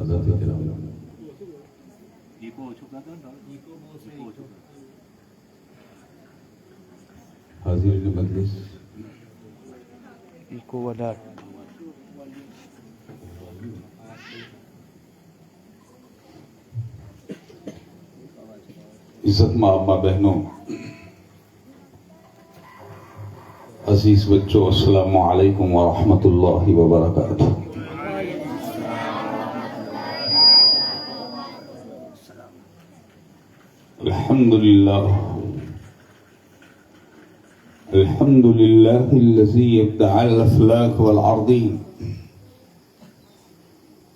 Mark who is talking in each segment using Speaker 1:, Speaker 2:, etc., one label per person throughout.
Speaker 1: حضرات کرام، حاضرین مجلس، عزت ماں بہنوں، عزیز بچوں، السلام علیکم ورحمۃ اللہ وبرکاتہ۔ الحمد لله الذي ابدع الأفلاك والأرضين،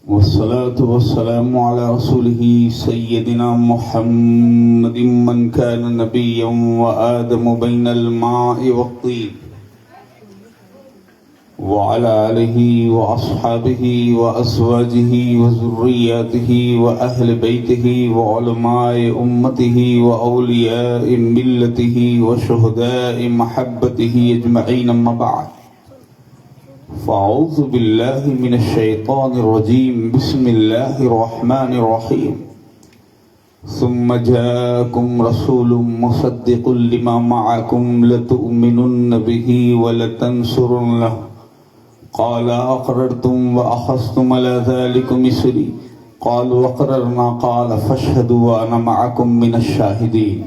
Speaker 1: والصلاة والسلام على رسوله سيدنا محمد من كان نبيا وآدم بين الماء والطين، وعلى آله وأصحابه وأزواجه وذرياته وأهل بيته وعلماء أمته وأولياء ملته وشهداء محبته أجمعين، أما بعد، فأعوذ بالله من الشيطان الرجيم، بسم الله الرحمن الرحيم، ثم جاءكم رسول مصدق لما معكم لتؤمنن به ولتنصرنه، قال أقررتم وأخذتم على ذلك مصري، قالوا أقررنا، قال فاشهدوا وأنا معكم من الشاهدين،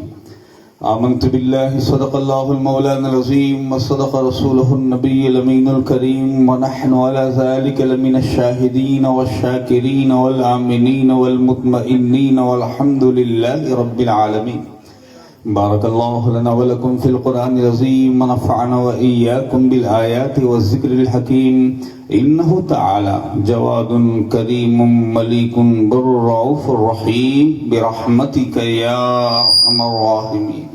Speaker 1: آمنت بالله صدق الله المولانا العظيم وصدق رسوله النبي الأمين الكريم، ونحن على ذلك لمن الشاهدين والشاكرين والآمنين والمطمئنين، والحمد لله رب العالمين۔ بارك الله لنا ولكم في القرآن العظيم، ونفعنا وإياكم بالآيات والذكر الحكيم، إنه تعالى جواد كريم مليك بر رؤوف رحيم، برحمتك يا أرحم الراحمين۔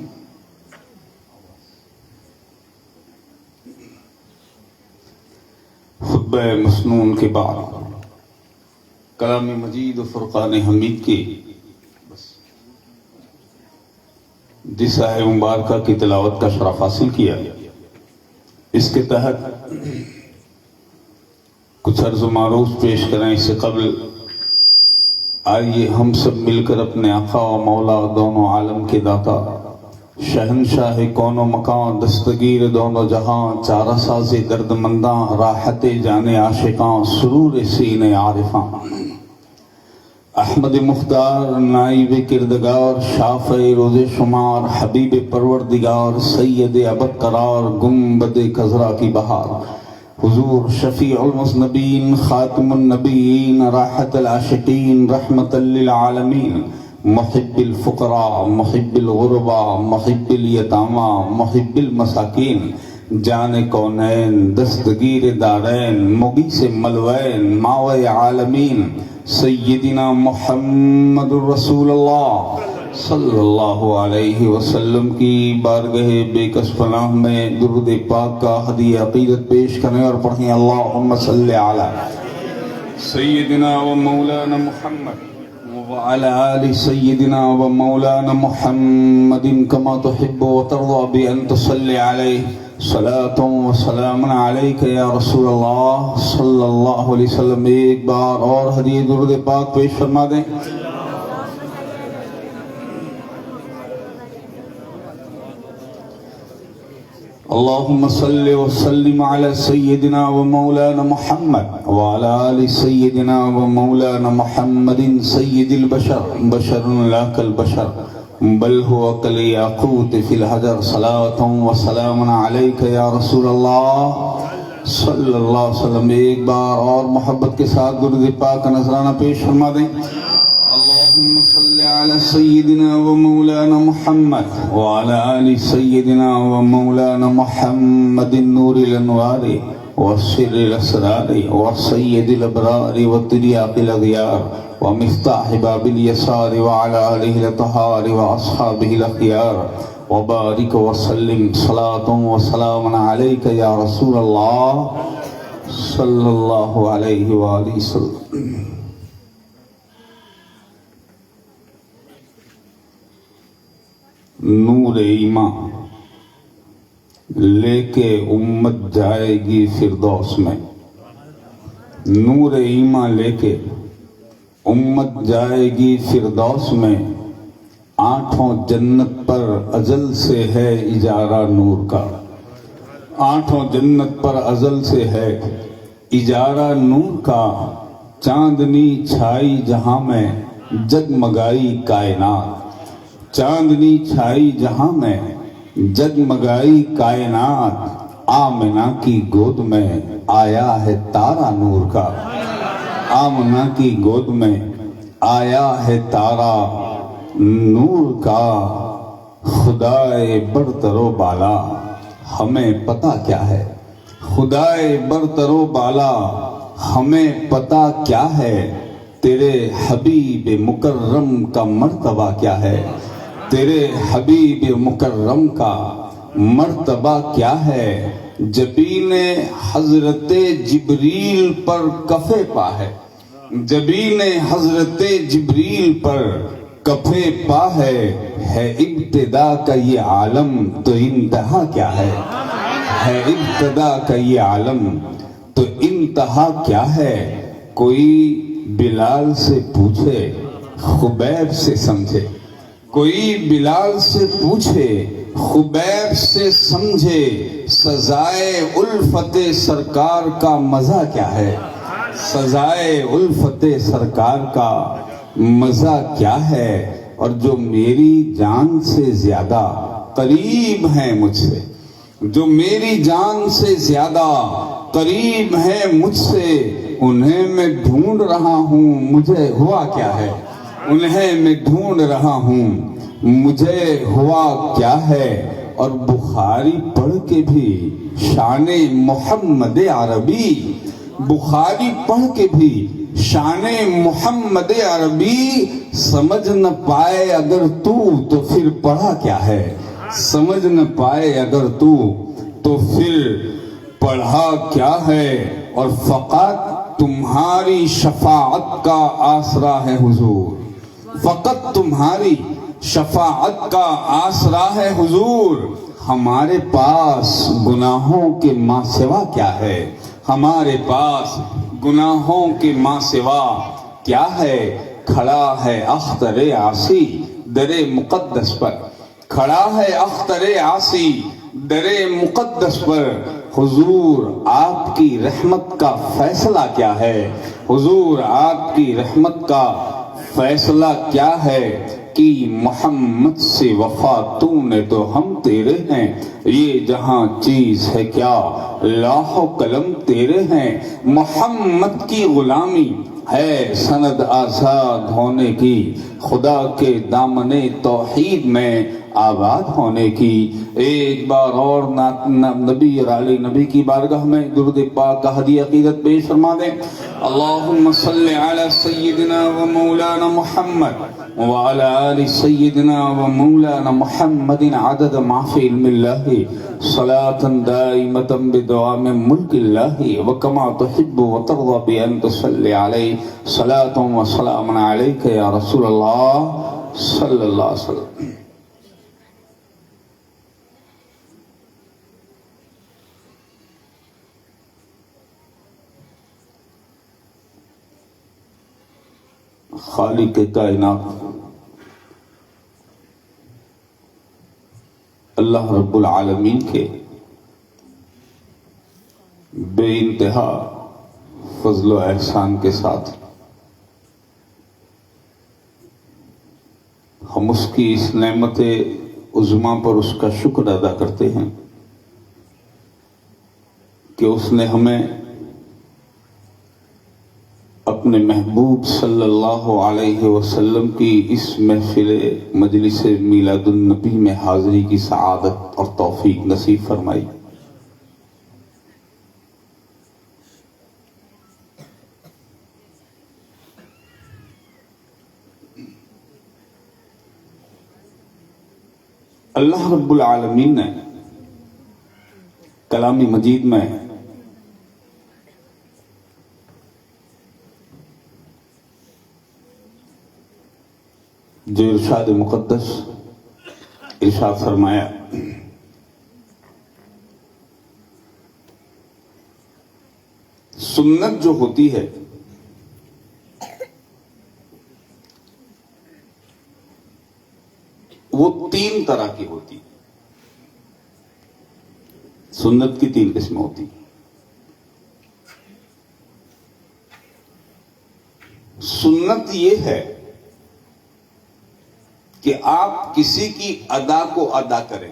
Speaker 1: خطبہ مسنون کے بعد کلام مجید و فرقان حمید کے دسہ مبارکہ کی تلاوت کا شرف حاصل کیا۔ اس کے تحت کچھ عرض و معروض پیش کریں۔ اس سے قبل آئیے ہم سب مل کر اپنے آقا و مولا دونوں عالم کے داتا، شہنشاہ کون و مکان، دستگیر دونوں جہاں، چارہ ساز درد منداں، راحت جان عاشقاں، سرور سین عارفاں، احمد مختار نائب کردگار، شافع روز شمار، حبیب پروردگار، سید ابد قرار، گنبد خضرا کی بہار، حضور شفیع المذنبین، خاتم النبیین، راحت العاشقین، رحمت للعالمین، محب الفقراء، محب الغرباء، محب الیتامیٰ، محب المساکین، جان کونین، دستگیر دارین، مغیث ملوین، ماوع عالمین، سیدنا محمد الرسول اللہ صلی اللہ علیہ وسلم کی بارگاہ بے کس پناہ میں درود پاک کا ہدیہ عقیدت پیش کریں اور پڑھیں۔ اللہم صلی علی سیدنا و مولانا محمد وعلى آل سيدنا ومولانا محمد كما تحب وترضى بأن تصلي عليه صلاة وسلام عليك يا رسول اللہ صلی اللہ علیہ وسلم۔ ایک بار اور ہدیہ درود پاک پیش فرما دیں۔ اللهم صل وسلم على سيدنا ومولانا محمد وعلى آل سيدنا ومولانا محمد سيد البشر، بشر لا كالبشر بل هو كالياقوت في الحجر، صلاة وسلام عليك يا رسول اللہ صلی اللہ علیہ وسلم۔ ایک بار اور محبت کے ساتھ درود پاک کا نذرانہ پیش فرما دیں۔ اللهم صل على سيدنا ومولانا محمد وعلى آل سيدنا ومولانا محمد النور الأنوار والسر الأسرار والسيد الأبرار والترياق الأغيار ومفتاح باب اليسار وعلى آله الأطهار وأصحابه الأخيار، وبارك وسلم صلاة وسلام عليك يا رسول الله صلى الله عليه وآله وسلم۔ نور ایمان لے کے امت جائے گی فردوس میں، نور ایمان لے کے امت جائے گی فردوس میں، آٹھوں جنت پر ازل سے ہے اجارہ نور کا، آٹھوں جنت پر ازل سے ہے اجارہ نور کا، چاندنی چھائی جہاں میں جگمگائی کائنات، چاندنی چھائی جہاں میں جگمگائی کائنات، آمنہ کی گود میں آیا ہے تارا نور کا، آمنہ کی گود میں آیا ہے تارا نور کا، خدائے برتر و بالا ہمیں پتہ کیا ہے، خدائے برتر و بالا ہمیں پتہ کیا ہے، تیرے حبیب مکرم کا مرتبہ کیا ہے، تیرے حبیب مکرم کا مرتبہ کیا ہے، جبین حضرت جبریل پر کفے پا ہے، جبین حضرت جبریل پر کفے پا ہے ابتدا کا یہ عالم تو انتہا کیا ہے ابتدا کا یہ عالم تو انتہا کیا ہے، کوئی بلال سے پوچھے خبیب سے سمجھے، کوئی بلال سے پوچھے خبیب سے سمجھے، سزائے الفت سرکار کا مزہ کیا ہے، سزائے الفت سرکار کا مزہ کیا ہے، اور جو میری جان سے زیادہ قریب ہیں مجھ سے، جو میری جان سے زیادہ قریب ہیں مجھ سے، انہیں میں ڈھونڈ رہا ہوں مجھے ہوا کیا ہے، انہیں میں ڈھونڈ رہا ہوں مجھے ہوا کیا ہے، اور بخاری پڑھ کے بھی شان محمد عربی، بخاری پڑھ کے بھی شان محمد عربی سمجھ نہ پائے اگر تو پھر پڑھا کیا ہے، سمجھ نہ پائے اگر تو پھر پڑھا کیا ہے، اور فقط تمہاری شفاعت کا آسرا ہے حضور، فقط تمہاری شفاعت کا آسرا ہے حضور، ہمارے پاس گناہوں کے ماں سوا کیا ہے، ہمارے پاس گناہوں کے ماں سوا کیا ہے، کھڑا ہے اختر عاصی در مقدس پر، کھڑا ہے اختر عاصی در مقدس پر، حضور آپ کی رحمت کا فیصلہ کیا ہے، حضور آپ کی رحمت کا فیصلہ کیا ہے، کہ محمد سے وفا تو نے تو ہم تیرے ہیں، یہ جہاں چیز ہے کیا لوح و قلم تیرے ہیں، محمد کی غلامی ہے سند آزاد ہونے کی، خدا کے دامن توحید میں آباد ہونے کی۔ ایک بار اور نبی اور علی نبی کی بارگاہ میں درود پاک کا ہدیہ عقیدت پیش فرما دیں۔ اللہم صلی علی سیدنا و مولانا محمد وعلی آل سیدنا و مولانا محمد عدد ما فی علم اللہ، صلاة دائمة بدوام ملک اللہ، وکما تحب و ترضى بأن تصلی علیہ، صلاة و سلام علیک یا رسول اللہ صلی اللہ علیہ وسلم۔ خالق کائنات اللہ رب العالمین کے بے انتہا فضل و احسان کے ساتھ ہم اس کی اس نعمت عظمیٰ پر اس کا شکر ادا کرتے ہیں کہ اس نے ہمیں اپنے محبوب صلی اللہ علیہ وسلم کی اس محفل مجلس میلاد النبی میں حاضری کی سعادت اور توفیق نصیب فرمائی۔ اللہ رب العالمین نے کلام مجید میں جو ارشاد مقدس ارشاد فرمایا، سنت جو ہوتی ہے وہ 3 طرح کی ہوتی. سنت کی 3 قسمیں ہوتی. سنت یہ ہے کہ آپ کسی کی ادا کو ادا کریں.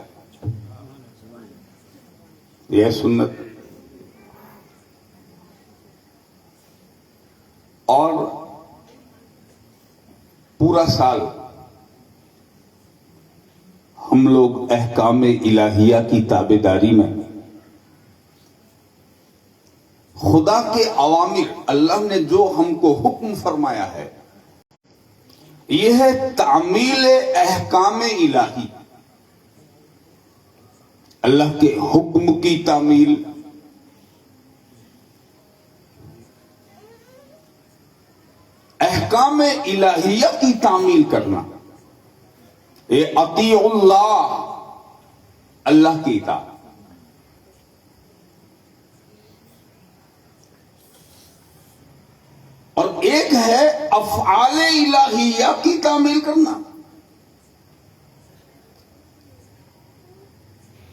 Speaker 1: یہ ہے سنت. اور پورا سال ہم لوگ احکام الہیہ کی تابعداری میں خدا کے اوامر، اللہ نے جو ہم کو حکم فرمایا ہے، یہ ہے تعمیل احکام الہی. اللہ کے حکم کی تعمیل، احکام الہیہ کی تعمیل کرنا. یہ اطیع اللہ، اللہ کی اطاعت. اور ایک ہے افعال الہیہ کی تعمیل کرنا.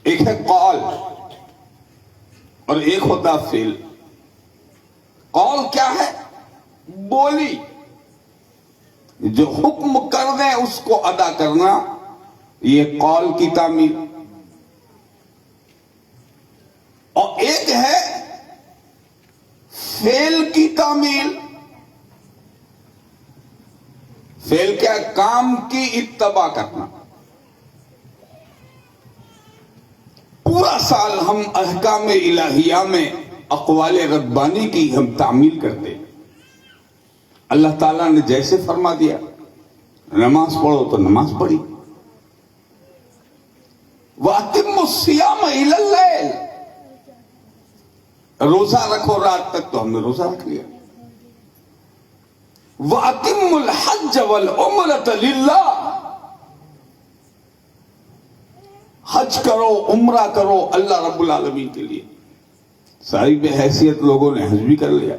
Speaker 1: ایک ہے قول اور ایک ہوتا فعل. قول کیا ہے؟ بولی. جو حکم کر دیں اس کو ادا کرنا، یہ قول کی تعمیل. اور ایک ہے فعل کی تعمیل. فعل کیا؟ کام کی اتباع کرنا. پورا سال ہم احکام الہیہ میں اقوال ربانی کی ہم تعمیل کرتے. اللہ تعالیٰ نے جیسے فرما دیا، نماز پڑھو تو نماز پڑھی. وَأَتِمُّ الصِّيَامَ إِلَى اللَّيْلِ، روزہ رکھو رات تک، تو ہم نے روزہ رکھ لیا. وَأَتِمُّ الْحَجَّ وَالْعُمْرَةَ لِلَّهِ، حج کرو، عمرہ کرو اللہ رب العالمین کے لیے. صاحب حیثیت لوگوں نے حج بھی کر لیا.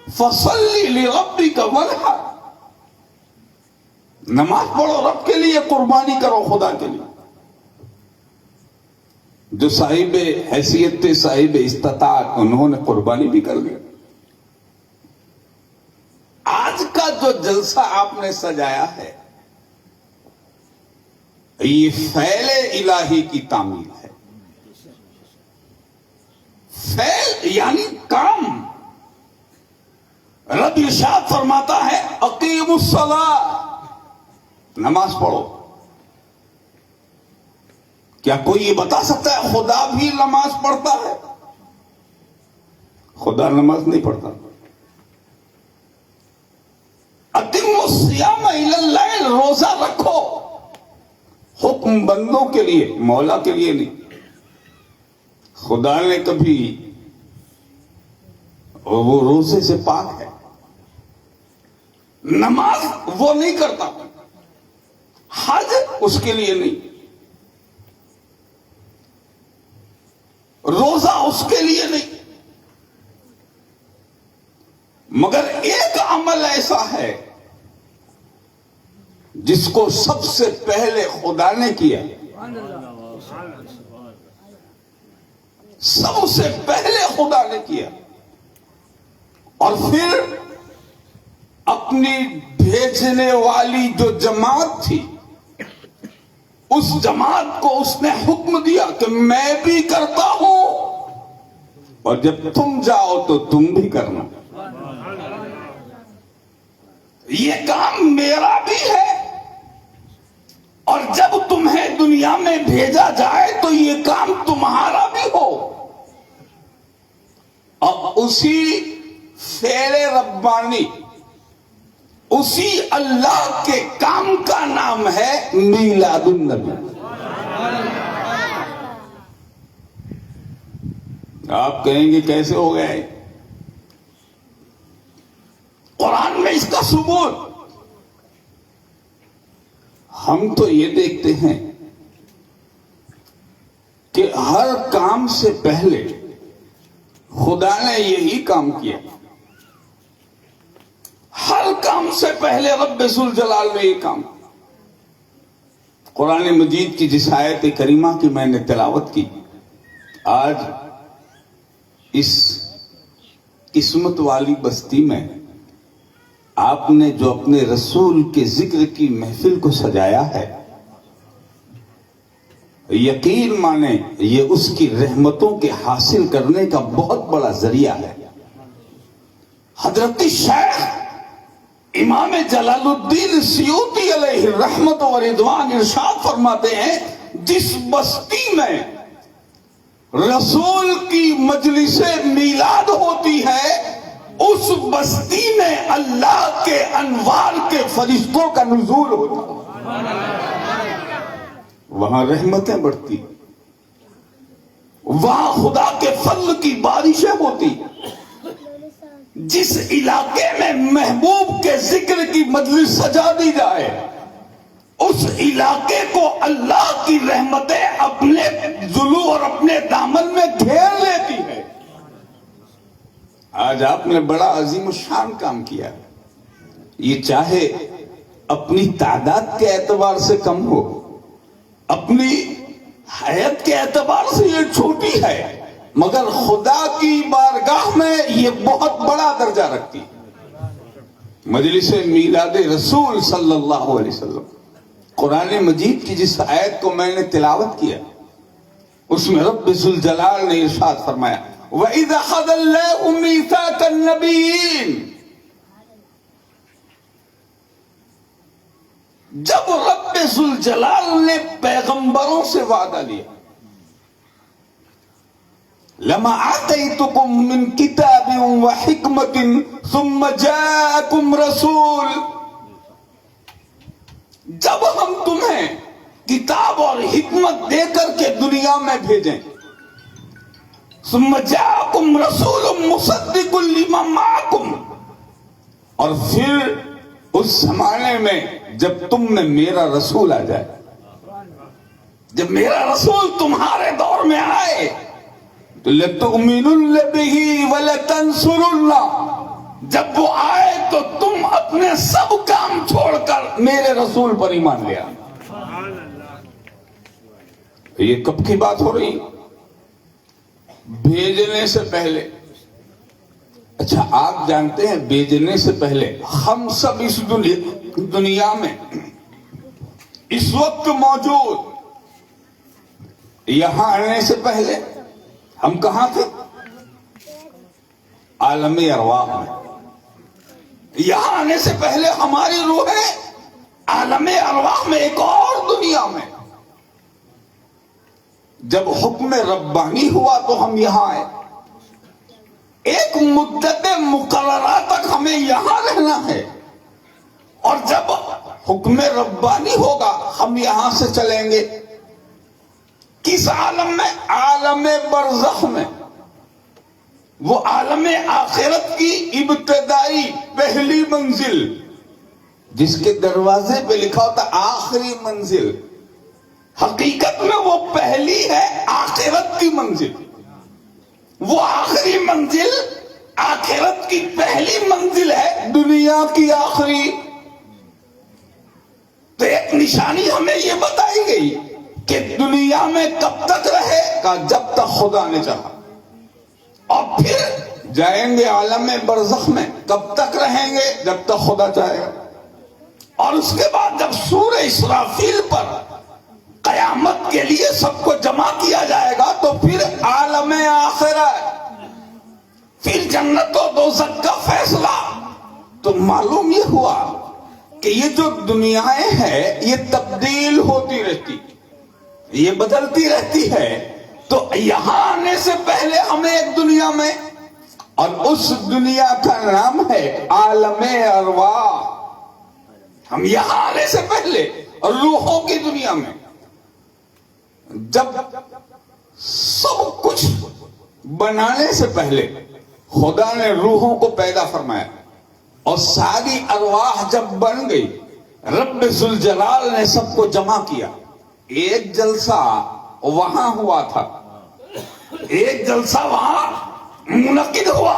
Speaker 1: فَصَلِّ لِرَبِّكَ وَانْحَرْ، نماز پڑھو رب کے لیے، قربانی کرو خدا کے لیے. جو صاحب حیثیت تھے، صاحب استطاعت، انہوں نے قربانی بھی کر لیا. آج کا جو جلسہ آپ نے سجایا ہے، یہ فعل الہی کی تعمیل ہے. فعل یعنی کام. رب ارشاد فرماتا ہے اقیموا الصلاۃ، نماز پڑھو. کیا کوئی یہ بتا سکتا ہے خدا بھی نماز پڑھتا ہے؟ خدا نماز نہیں پڑھتا. اتموا الصیام الی اللیل، روزہ رکھو. حکم بندوں کے لیے، مولا کے لیے نہیں. خدا نے کبھی، وہ روزے سے پاک ہے، نماز وہ نہیں کرتا. حج اس کے لیے نہیں، روزہ اس کے لیے نہیں. مگر ایک عمل ایسا ہے جس کو سب سے پہلے خدا نے کیا. سب سے پہلے خدا نے کیا، اور پھر اپنی بھیجنے والی جو جماعت تھی، اس جماعت کو اس نے حکم دیا کہ میں بھی کرتا ہوں، اور جب تم جاؤ تو تم بھی کرنا. یہ کام میرا بھی ہے، اور جب تمہیں دنیا میں بھیجا جائے تو یہ کام تمہارا بھی ہو. اور اسی فعل ربانی، اسی اللہ کے کام کا نام ہے میلاد النبی. آپ کہیں گے کیسے ہو گئے؟ قرآن میں اس کا ثبوت. ہم تو یہ دیکھتے ہیں کہ ہر کام سے پہلے خدا نے یہی کام کیا. ہر کام کام سے پہلے رب ذوالجلال نے یہ کام. قرآن مجید کی جس آیت کریمہ کی میں نے تلاوت کی، آج اس قسمت والی بستی میں آپ نے جو اپنے رسول کے ذکر کی محفل کو سجایا ہے، یقین مانیں یہ اس کی رحمتوں کے حاصل کرنے کا بہت بڑا ذریعہ ہے. حضرت شیخ امام جلال الدین سیوطی علیہ الرحمت و رضوان ارشاد فرماتے ہیں، جس بستی میں رسول کی مجلس میلاد ہوتی ہے، اس بستی میں اللہ کے انوار کے فرشتوں کا نزول ہوتا ہے، وہاں رحمتیں بڑھتی، وہاں خدا کے فضل کی بارشیں ہوتی. جس علاقے میں محبوب کے ذکر کی مجلس سجا دی جائے، اس علاقے کو اللہ کی رحمتیں اپنے ذلو اور اپنے دامن میں گھیر لیتی ہے. آج آپ نے بڑا عظیم الشان کام کیا. یہ چاہے اپنی تعداد کے اعتبار سے کم ہو، اپنی حیت کے اعتبار سے یہ چھوٹی ہے، مگر خدا کی بارگاہ میں یہ بہت بڑا درجہ رکھتی. مجلس میلاد رسول صلی اللہ علیہ وسلم، قرآن مجید کی جس آیت کو میں نے تلاوت کیا، اس میں رب ذوالجلال نے ارشاد فرمایا، وَإِذَا أَخَذَ اللَّهُ مِيثَاقَ النَّبِيِّينَ، جب رب ذوالجلال نے پیغمبروں سے وعدہ لیا، لما آتیتکم من کتاب و حکمت ثم جاءکم رسول، جب ہم تمہیں کتاب اور حکمت دے کر کے دنیا میں بھیجیں، ثم جاءکم رسول مصدق لما معکم، اور پھر اس زمانے میں جب تم میں میرا رسول آ جائے، جب میرا رسول تمہارے دور میں آئے، تو لَتُؤْمِنُنَّ بِهِ وَلَتَنْصُرُنَّهُ، جب وہ آئے تو تم اپنے سب کام چھوڑ کر میرے رسول پر ایمان لیا. یہ کب کی بات ہو رہی؟ بھیجنے سے پہلے. اچھا، آپ جانتے ہیں بھیجنے سے پہلے ہم سب اس دنیا میں اس وقت موجود، یہاں آنے سے پہلے ہم کہاں تھے؟ عالم ارواح میں. یہاں آنے سے پہلے ہماری روحیں عالم ارواح میں، ایک اور دنیا میں. جب حکم ربانی ہوا تو ہم یہاں آئے. ایک مدت مقررہ تک ہمیں یہاں رہنا ہے، اور جب حکم ربانی ہوگا ہم یہاں سے چلیں گے. کس عالم میں؟ عالم برزخ میں. وہ عالم آخرت کی ابتدائی پہلی منزل، جس کے دروازے پہ لکھا ہوتا آخری منزل، حقیقت میں وہ پہلی ہے آخرت کی منزل. وہ آخری منزل آخرت کی پہلی منزل ہے دنیا کی آخری. تو ایک نشانی ہمیں یہ بتائی گئی کہ دنیا میں کب تک رہے گا؟ جب تک خدا نے چاہا. اور پھر جائیں گے عالم برزخ میں. کب تک رہیں گے؟ جب تک خدا چاہے گا. اور اس کے بعد جب سور اسرافیل پر قیامت کے لیے سب کو جمع کیا جائے گا تو پھر عالم آخرت، پھر جنت و دوزخ کا فیصلہ. تو معلوم یہ ہوا کہ یہ جو دنیایں ہیں یہ تبدیل ہوتی رہتی، یہ بدلتی رہتی ہے. تو یہاں آنے سے پہلے ہمیں ایک دنیا میں، اور اس دنیا کا نام ہے عالم ارواح. ہم یہاں آنے سے پہلے روحوں کی دنیا میں، جب سب کچھ بنانے سے پہلے خدا نے روحوں کو پیدا فرمایا، اور ساری ارواح جب بن گئی رب ذوالجلال نے سب کو جمع کیا. ایک جلسہ وہاں ہوا تھا، ایک جلسہ وہاں منعقد ہوا،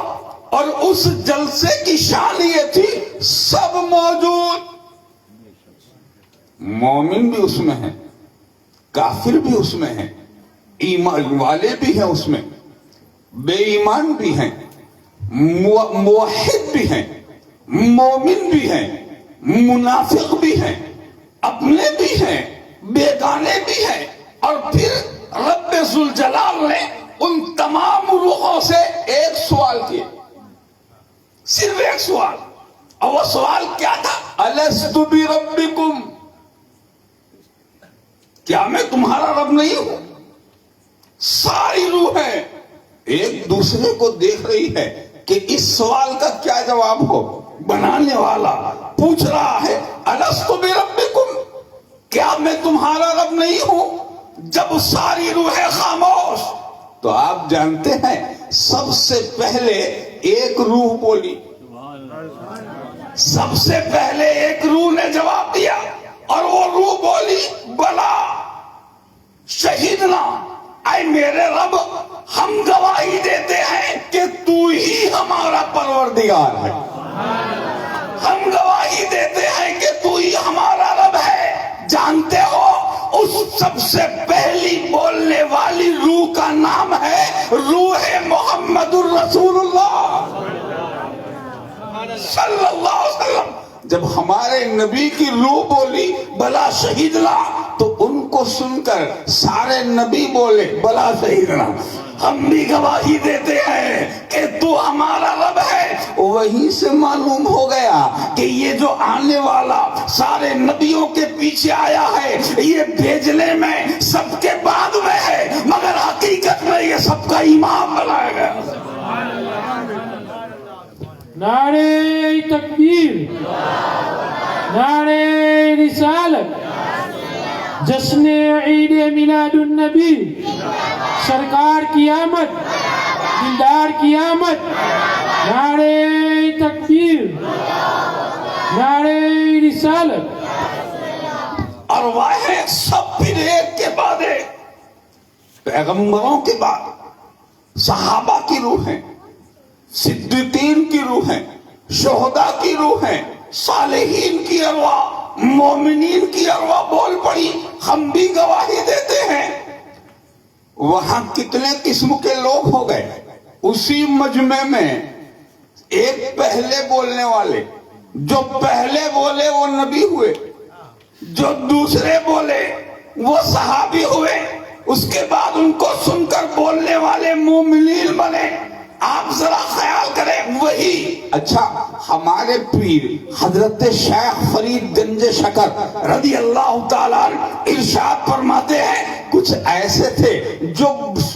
Speaker 1: اور اس جلسے کی شان یہ تھی سب موجود، مومن بھی اس میں ہیں، کافر بھی اس میں ہیں، ایمان والے بھی ہیں اس میں، بے ایمان بھی ہیں، موحد بھی ہیں، مومن بھی ہیں، منافق بھی ہیں، اپنے بھی ہیں، بیگانے بھی ہیں، اور پھر رب ذوالجلال نے ان تمام روحوں سے ایک سوال کیا، صرف ایک سوال، اور وہ سوال کیا تھا؟ الست بربکم، کیا میں تمہارا رب نہیں ہوں؟ ساری روحیں ایک دوسرے کو دیکھ رہی ہے کہ اس سوال کا کیا جواب ہو۔ بنانے والا پوچھ رہا ہے الست بربکم، کیا میں تمہارا رب نہیں ہوں؟ جب ساری روحیں خاموش، تو آپ جانتے ہیں سب سے پہلے ایک روح بولی، سب سے پہلے ایک روح نے جواب دیا، اور وہ روح بولی بلا شہیدنا، اے میرے رب ہم گواہی دیتے ہیں کہ تو ہی ہمارا پروردگار ہے، ہم گواہی دیتے ہیں کہ تو ہی ہمارا رب ہے۔ جانتے ہو اس سب سے پہلی بولنے والی روح کا نام ہے روح محمد الرسول اللہ صلی اللہ علیہ وسلم۔ جب ہمارے نبی کی روح بولی بلا شہیدنا، تو ان کو سن کر سارے نبی بولے بلا شہیدنا، ہم بھی گواہی دیتے ہیں کہ تو ہمارا رب ہے۔ وہیں سے معلوم ہو گیا کہ یہ جو آنے والا سارے نبیوں کے پیچھے آیا ہے، یہ بھیجنے میں سب کے بعد میں ہے، مگر حقیقت میں یہ سب کا امام بنایا گیا۔
Speaker 2: نعرہ تکبیر، نعرہ رسالت، جشن عید میلاد النبی، سرکار کی آمد، دلدار کی آمد، نعرہ تکبیر، نعرہ رسالت۔
Speaker 1: ارواحیں سب پھر ایک کے بعد ایک، پیغمبروں کے بعد صحابہ کی روحیں، صدیقین کی روحیں، شہداء کی روحیں، صالحین کی ارواح، مومنین کی ارواح بول پڑی، ہم بھی گواہی دیتے ہیں۔ وہاں کتنے قسم کے لوگ ہو گئے اسی مجمع میں؟ ایک پہلے بولنے والے، جو پہلے بولے وہ نبی ہوئے، جو دوسرے بولے وہ صحابی ہوئے، اس کے بعد ان کو سن کر بولنے والے مومنین بنے۔ آپ ذرا خیال کریں، وہی اچھا ہمارے پیر حضرت شیخ فرید گنج شکر رضی اللہ تعالیٰ ارشاد فرماتے ہیں، کچھ ایسے تھے جو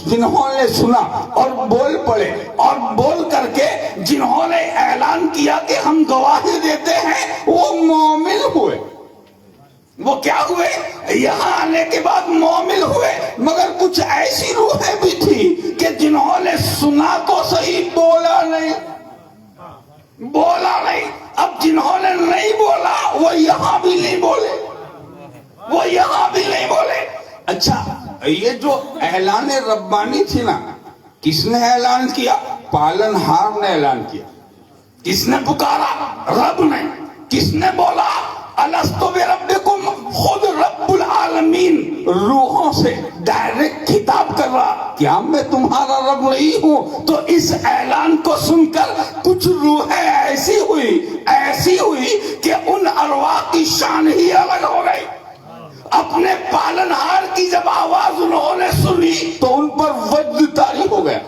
Speaker 1: جنہوں نے سنا اور بول پڑے، اور بول کر کے جنہوں نے اعلان کیا کہ ہم گواہی دیتے ہیں، وہ مومن ہوئے۔ وہ کیا ہوئے؟ یہاں آنے کے بعد مومن ہوئے، مگر کچھ ایسی روحیں بھی تھی کہ جنہوں نے سنا تو صحیح، بولا نہیں، بولا نہیں۔ اب جنہوں نے نہیں بولا وہ یہاں بھی نہیں بولے، وہ یہاں بھی نہیں بولے۔ اچھا یہ جو اعلان ربانی تھی نا، کس نے اعلان کیا؟ پالن ہار نے اعلان کیا۔ کس نے پکارا؟ رب نے۔ کس نے بولا الست بربکم؟ خود رب العالمین روحوں سے ڈائریکٹ خطاب کر رہا، کیا میں تمہارا رب نہیں ہوں؟ تو اس اعلان کو سن کر کچھ روحیں ایسی ہوئی کہ ان ارواح کی شان ہی الگ ہو گئی۔ اپنے پالنہار کی جب آواز انہوں نے سنی تو ان پر وجد طاری ہو گیا،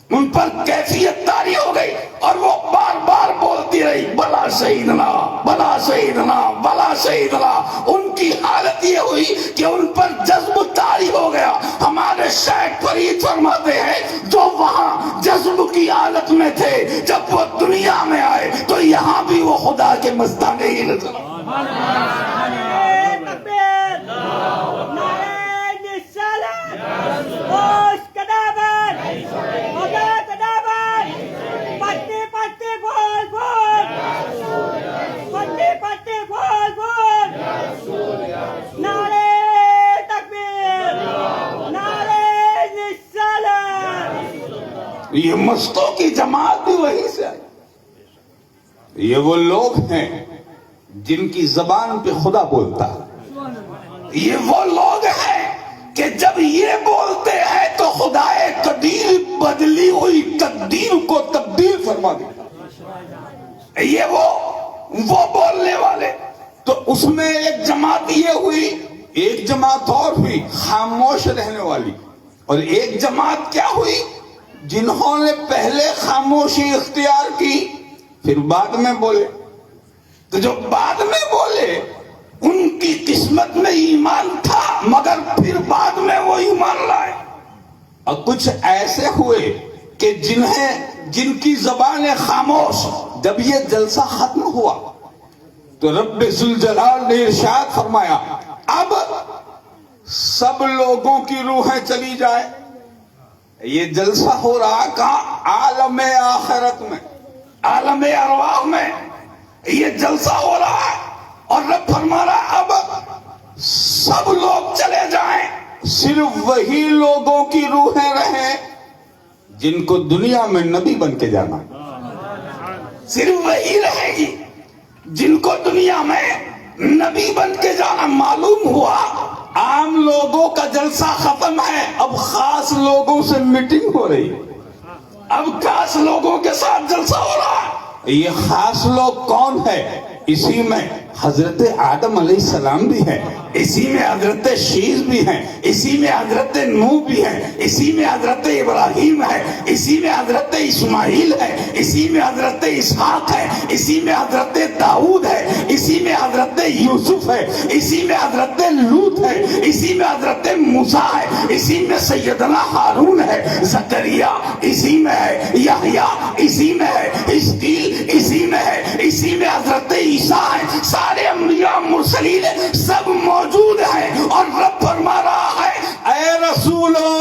Speaker 1: ان پر کیفیت طاری ہو گئی، اور وہ بار بار بولتی رہی بلا سیدنا، بلا سیدنا، بلا سیدنا۔ ان کی حالت یہ ہوئی کہ ان پر جذب طاری ہو گیا۔ ہمارے شیخ فرید فرماتے ہیں جو وہاں جذب کی حالت میں تھے، جب وہ دنیا میں آئے تو یہاں بھی وہ خدا کے مستانے ہی نظر آئے۔ یہ مستوں کی جماعت بھی وہیں سے آئی. یہ وہ لوگ ہیں جن کی زبان پہ خدا بولتا ہے. یہ وہ لوگ ہیں کہ جب یہ بولتے ہیں تو خدا قدیر بدلی ہوئی تقدیر کو تبدیل فرما دیتا. یہ وہ بولنے والے. تو اس میں ایک جماعت یہ ہوئی, ایک جماعت اور ہوئی خاموش رہنے والی, اور ایک جماعت کیا ہوئی جنہوں نے پہلے خاموشی اختیار کی پھر بعد میں بولے. تو جو بعد میں بولے ان کی قسمت میں ایمان تھا مگر پھر بعد میں وہ ایمان لائے. اور کچھ ایسے ہوئے کہ جن کی زبان خاموش. جب یہ جلسہ ختم ہوا تو رب ذوالجلال نے ارشاد فرمایا اب سب لوگوں کی روحیں چلی جائے. یہ جلسہ ہو رہا کہاں؟ عالم آخرت میں, عالم ارواح میں یہ جلسہ ہو رہا ہے. اور رب فرما رہا اب سب لوگ چلے جائیں, صرف وہی لوگوں کی روحیں رہیں جن کو دنیا میں نبی بن کے جانا. صرف وہی رہے گی جن کو دنیا میں نبی بن کے جانا. معلوم ہوا عام لوگوں کا جلسہ ختم ہے, اب خاص لوگوں سے میٹنگ ہو رہی ہے. اب خاص لوگوں کے ساتھ جلسہ ہو رہا ہے. یہ خاص لوگ کون ہے؟ اسی میں حضرت آدم علیہ السلام بھی ہے, اسی میں حضرت شیش بھی ہیں, اسی میں حضرت نوح بھی ہیں, اسی میں حضرت ابراہیم ہے, اسی میں حضرت اسماعیل ہے, اسی میں حضرت اسحاق ہے, اسی میں حضرت داؤد ہے, اسی میں حضرت یوسف ہے, اسی میں حضرت لوط ہے, اسی میں حضرت موسیٰ ہے, اسی میں سیدنا ہارون ہے, زکریا اسی میں ہے, یحییٰ اسی میں ہے, حزقیل اسی میں ہے, اسی میں حضرت عیسیٰ ہے. سارے انبیاء مرسلین سب موجود ہیں. اور رب فرما رہا ہے اے رسولو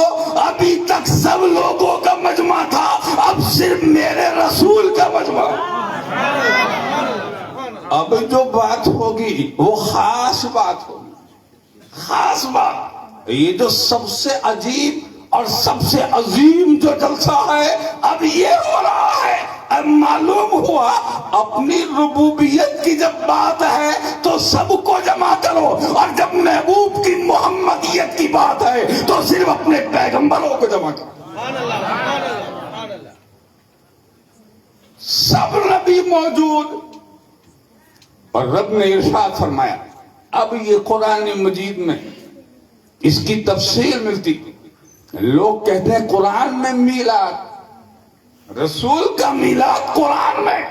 Speaker 1: ابھی تک سب لوگوں کا مجمع تھا, اب صرف میرے رسول کا مجمع. اب جو بات ہوگی وہ خاص بات ہوگی, خاص بات. یہ جو سب سے عجیب اور سب سے عظیم جو جلسہ ہے اب یہ ہو رہا ہے. اب معلوم ہوا اپنی ربوبیت کی جب بات ہے تو سب کو جمع کرو, اور جب محبوب کی محمدیت کی بات ہے تو صرف اپنے پیغمبروں کو جمع کرو. سب نبی موجود. اور رب نے ارشاد فرمایا اب یہ قرآن مجید میں اس کی تفسیر ملتی. لوگ کہتے ہیں قرآن میں میلاد, رسول کا میلاد قرآن میں.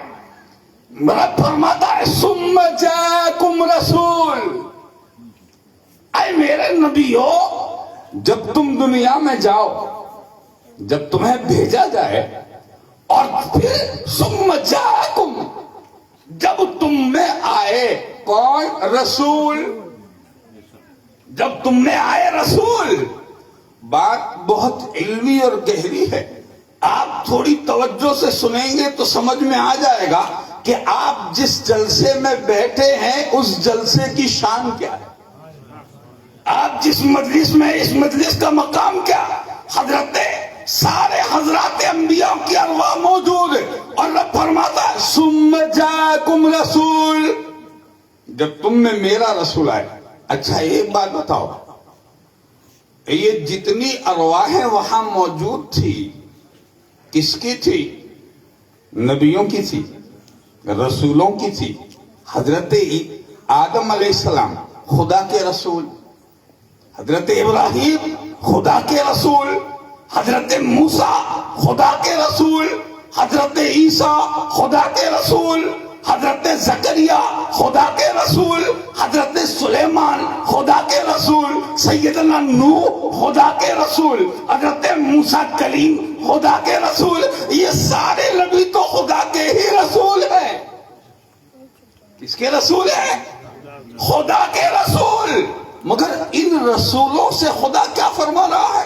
Speaker 1: رب فرماتا ہے ثم جاءکم رسول, اے میرے نبیو جب تم دنیا میں جاؤ, جب تمہیں بھیجا جائے, اور پھر ثم جاءکم جب تم میں آئے کون؟ رسول. جب تم میں آئے رسول. بات بہت علمی اور گہری ہے, آپ تھوڑی توجہ سے سنیں گے تو سمجھ میں آ جائے گا کہ آپ جس جلسے میں بیٹھے ہیں اس جلسے کی شان کیا ہے, آپ جس مجلس میں, اس مجلس کا مقام کیا. حضرت سارے حضرات انبیاء کی ارواح موجود ہے. اور رب فرماتا ہے ثم جاءکم رسول, جب تم میں میرا رسول آئے. اچھا ایک بات بتاؤ, یہ جتنی ارواحیں وہاں موجود تھی کس کی تھی؟ نبیوں کی تھی, رسولوں کی تھی. حضرت آدم علیہ السلام خدا کے رسول, حضرت ابراہیم خدا کے رسول, حضرت موسیٰ خدا کے رسول, حضرت عیسیٰ خدا کے رسول, حضرت زکریا خدا کے رسول, حضرت سلیمان خدا کے رسول, سیدنا نوح خدا کے رسول, حضرت موسیٰ کلیم خدا کے رسول. یہ سارے نبی تو خدا کے ہی رسول ہیں. کس کے رسول ہیں؟ خدا کے رسول. مگر ان رسولوں سے خدا کیا فرما رہا ہے؟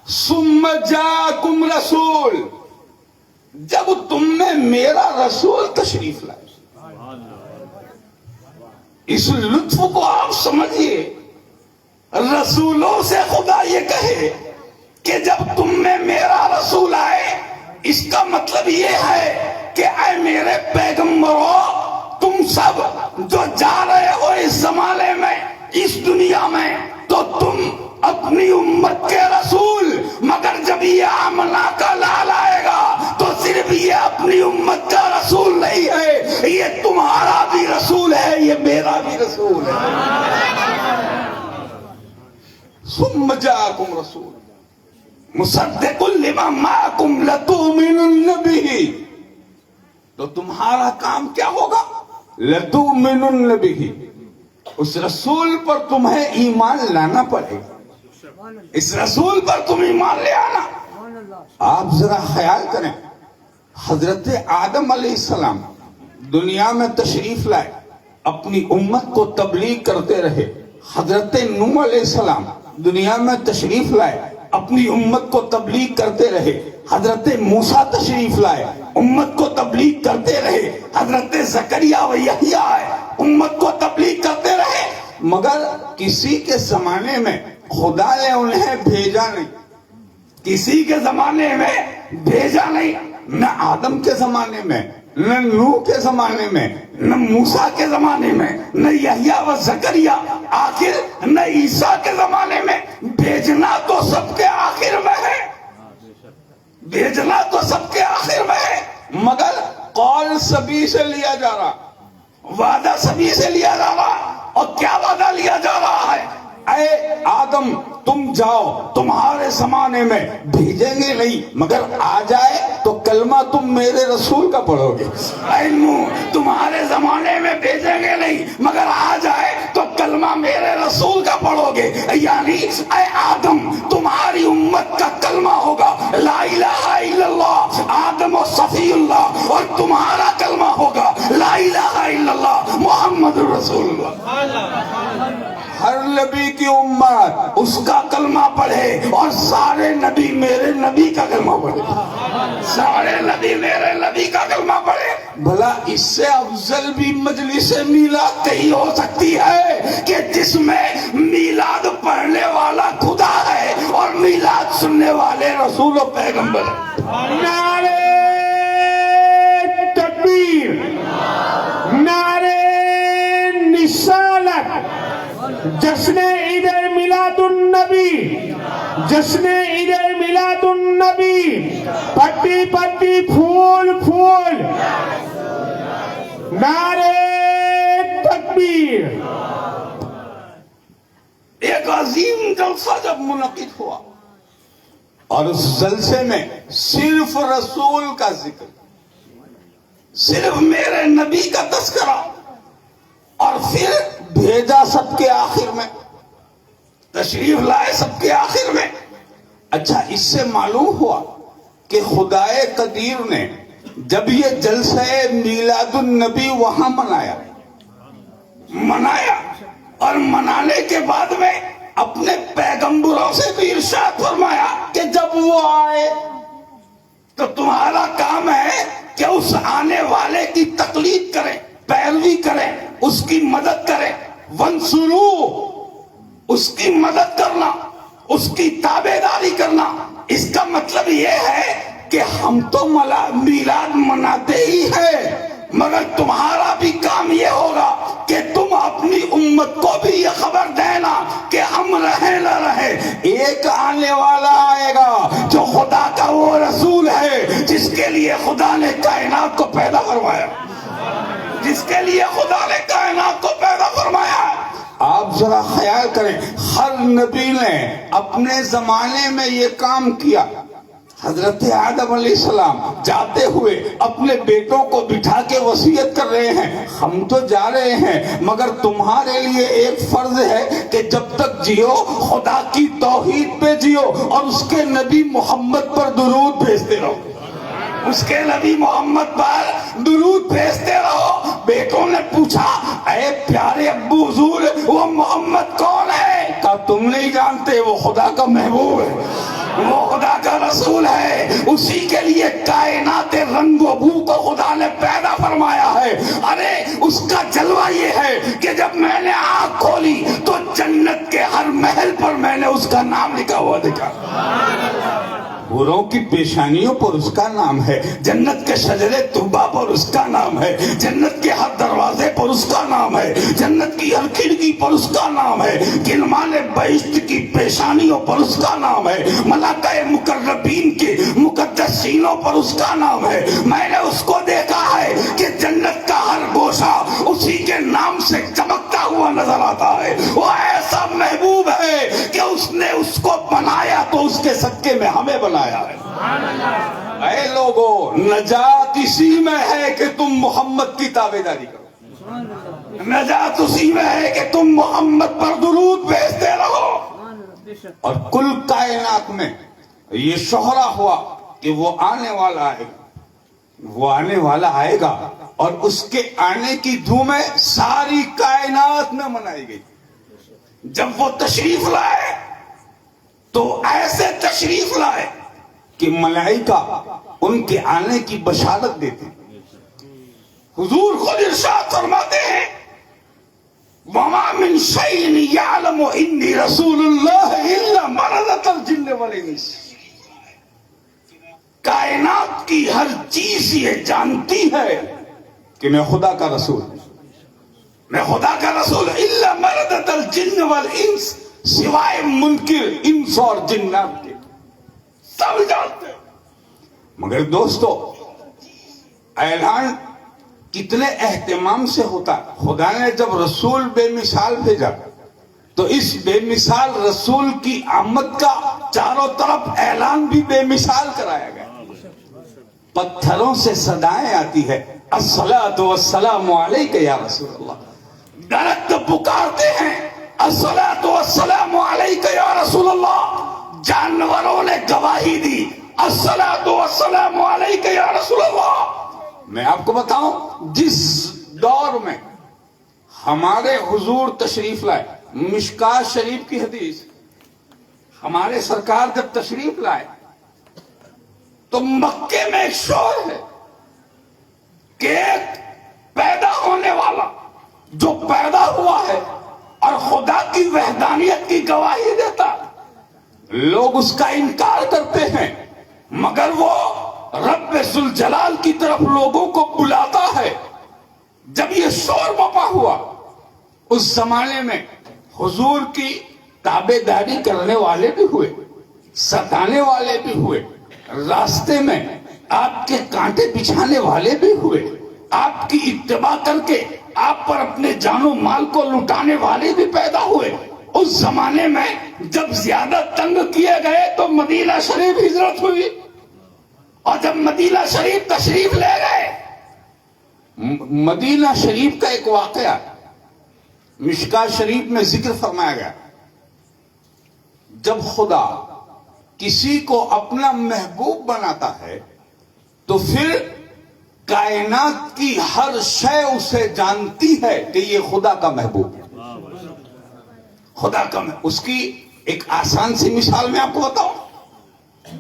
Speaker 1: ثم جاءکم رسول, جب تم میں میرا رسول تشریف لائے. اس لطف کو آپ سمجھیے. رسولوں سے خدا یہ کہے کہ جب تم میں میرا رسول آئے, اس کا مطلب یہ ہے کہ اے میرے پیغمبروں، تم سب جو جا رہے ہو اس زمانے میں، اس دنیا میں، تو تم اپنی امت کے رسول، مگر جب یہ آمنہ کا لال آئے گا تو صرف یہ اپنی امت کا رسول نہیں ہے، یہ تمہارا بھی رسول ہے، یہ میرا بھی رسول ہے۔ ثم جاءکم رسول مصدق لما معکم لتؤمنن بہ، تو تمہارا کام کیا ہوگا؟ لتؤمنن بہ، اس رسول پر تمہیں ایمان لانا پڑے گا، اس رسول پر تم ایمان لے آنا۔ آپ ذرا خیال کریں، حضرت آدم علیہ السلام دنیا میں تشریف لائے، اپنی امت کو تبلیغ کرتے رہے۔ حضرت نوح علیہ السلام دنیا میں تشریف لائے، اپنی امت کو تبلیغ کرتے رہے۔ حضرت موسیٰ تشریف لائے، امت کو تبلیغ کرتے رہے۔ حضرت زکریا و یحییٰ آئے، امت کو تبلیغ کرتے رہے، مگر کسی کے زمانے میں خدا نے انہیں بھیجا نہیں، کسی کے زمانے میں بھیجا نہیں، نہ آدم کے زمانے میں، نہ نوح کے زمانے میں، نہ موسیٰ کے زمانے میں، نہ یحییٰ و زکریا، آخر نہ عیسیٰ کے زمانے میں۔ بھیجنا تو سب کے آخر میں ہے، بھیجنا تو سب کے آخر میں ہے، مگر قول سبھی سے لیا جا رہا، وعدہ سبھی سے لیا جا رہا۔ اور کیا وعدہ لیا جا رہا ہے؟ اے آدم تم جاؤ، تمہارے زمانے میں بھیجیں گے نہیں، مگر آ جائے تو کلمہ تم میرے رسول کا پڑھو گے۔ اے نوح تمہارے زمانے میں بھیجیں گے نہیں، مگر آ جائے تو کلمہ میرے رسول کا پڑھو گے۔ یعنی اے آدم تمہاری امت کا کلمہ ہوگا لا الہ الا اللہ، آدم و صفی اللہ، اور تمہارا کلمہ ہوگا لا الہ الا اللہ محمد رسول اللہ۔ ہر نبی کی امت اس کا کلمہ پڑھے، اور سارے نبی میرے نبی کا کلمہ پڑھے، سارے نبی میرے نبی کا کلمہ پڑھے۔ بھلا اس سے افضل بھی مجلس میلاد کہیں ہو سکتی ہے کہ جس میں میلاد پڑھنے والا خدا ہے اور میلاد سننے والے رسول و پیغمبر ہیں؟
Speaker 2: نعرہ تکبیر، نعرہ رسالت، جشن عید میلاد النبی، جشن عید میلاد النبی، پٹی پٹی پھول پھول، نعرہ تکبیر۔
Speaker 1: ایک عظیم جلسہ جب منعقد ہوا، اور اس جلسے میں صرف رسول کا ذکر، صرف میرے نبی کا تذکرہ، اور پھر بھیجا سب کے آخر میں، تشریف لائے سب کے آخر میں۔ اچھا، اس سے معلوم ہوا کہ خدائے قدیر نے جب یہ جلسہ میلاد النبی وہاں منایا، اور منانے کے بعد میں اپنے پیغمبروں سے بھی ارشاد فرمایا کہ جب وہ آئے تو تمہارا کام ہے کہ اس آنے والے کی تقلید کریں، پیروی کریں، اس کی مدد کریں۔ ونصرو، اس کی مدد کرنا، اس کی تابعداری کرنا۔ اس کا مطلب یہ ہے کہ ہم تو میلاد مناتے ہی ہیں، مگر تمہارا بھی کام یہ ہوگا کہ تم اپنی امت کو بھی یہ خبر دینا کہ ہم رہیں نہ رہیں، ایک آنے والا آئے گا جو خدا کا وہ رسول ہے جس کے لیے خدا نے کائنات کو پیدا فرمایا، جس کے لیے خدا نے کائنات کو پیدا فرمایا۔ آپ ذرا خیال کریں، ہر نبی نے اپنے زمانے میں یہ کام کیا۔ حضرت آدم علیہ السلام جاتے ہوئے اپنے بیٹوں کو بٹھا کے وصیت کر رہے ہیں، ہم تو جا رہے ہیں مگر تمہارے لیے ایک فرض ہے کہ جب تک جیو خدا کی توحید پہ جیو، اور اس کے نبی محمد پر درود بھیجتے رہو، اس کے نبی محمد پر درود بھیجتے رہو۔ بیٹوں نے پوچھا، اے پیارے ابو حضور، وہ محمد کون ہے؟ کہا تم نہیں جانتے، وہ خدا کا محبوب ہے، وہ خدا کا رسول ہے، اسی کے لیے کائنات رنگ و بو کو خدا نے پیدا فرمایا ہے۔ ارے اس کا جلوہ یہ ہے کہ جب میں نے آنکھ کھولی تو جنت کے ہر محل پر میں نے اس کا نام لکھا ہوا دیکھا۔ حوروں کی پیشانیوں پر اس کا نام ہے، جنت کے شجرے طوبہ پر اس کا نام ہے، جنت کے ہر دروازے پر اس کا نام ہے، جنت کی ہر کھڑکی پر اس کا نام ہے، گلمان بہشت کی پیشانیوں پر اس کا نام ہے، ملائکہ مقربین کے مقدس سینوں پر اس کا نام ہے۔ میں نے اس کو دیکھا ہے کہ جنت کا ہر گوشہ اسی کے نام سے چمکتا ہوا نظر آتا ہے۔ وہ ایسا محبوب ہے کہ اس نے اس کو بنایا تو اس کے صدقے میں ہمیں بنایا ہے۔ اے لوگو، نجات اسی میں ہے کہ تم محمد کی تابعداری کرو، نجات اسی میں ہے کہ تم محمد پر درود بھیجتے رہو۔ اور کل کائنات میں یہ شہرہ ہوا کہ وہ آنے والا ہے، وہ آنے والا آئے گا، اور اس کے آنے کی دھومیں ساری کائنات میں منائی گئی۔ جب وہ تشریف لائے تو ایسے تشریف لائے کہ ملائکہ ان کے آنے کی بشارت دیتے ہیں۔ حضور خود ارشاد فرماتے ہیں وَمَا مِن شَيْءٍ يَعْلَمُ إِنِّي رَسُولُ اللَّهِ إِلَّا مَرَضَةَ الْجِنِّ وَالْإِنسِ۔ کائنات کی ہر چیز یہ جانتی ہے کہ میں خدا کا رسول ہوں، میں خدا کا رسول ہوں، إِلَّا مَرَضَةَ الْجِنِّ وَالْإِنسِ، سوائے منکر انس اور جنات کے، سب جانتے ہیں۔ مگر دوستو، اعلان کتنے اہتمام سے ہوتا ہے۔ خدا نے جب رسول بے مثال بھیجا تو اس بے مثال رسول کی آمد کا چاروں طرف اعلان بھی بے مثال کرایا گیا۔ پتھروں سے صدائیں آتی ہے الصلاۃ والسلام علیک یا رسول اللہ، درخت پکارتے ہیں الصلاۃ والسلام علیک یا رسول اللہ، جانوروں نے گواہی دی الصلاۃ والسلام علیک یا رسول اللہ۔ میں آپ کو بتاؤں، جس دور میں ہمارے حضور تشریف لائے، مشکات شریف کی حدیث، ہمارے سرکار جب تشریف لائے تو مکے میں ایک شور ہے کہ ایک پیدا ہونے والا جو پیدا ہوا ہے اور خدا کی وحدانیت کی گواہی دیتا، لوگ اس کا انکار کرتے ہیں، مگر وہ رب ذوالجلال کی طرف لوگوں کو بلاتا ہے۔ جب یہ شور بپا ہوا، اس زمانے میں حضور کی تابعداری کرنے والے بھی ہوئے، ستانے والے بھی ہوئے، راستے میں آپ کے کانٹے بچھانے والے بھی ہوئے، آپ کی اتباع کر کے آپ پر اپنے جان و مال کو لٹانے والے بھی پیدا ہوئے۔ اس زمانے میں جب زیادہ تنگ کیے گئے تو مدینہ شریف ہجرت ہوئی، اور جب مدینہ شریف تشریف لے گئے، مدینہ شریف کا ایک واقعہ مشکات شریف میں ذکر فرمایا گیا۔ جب خدا کسی کو اپنا محبوب بناتا ہے تو پھر کائنات کی ہر شے اسے جانتی ہے کہ یہ خدا کا محبوب ہے، خدا کا محبوب۔ اس کی ایک آسان سی مثال میں آپ کو بتاؤں،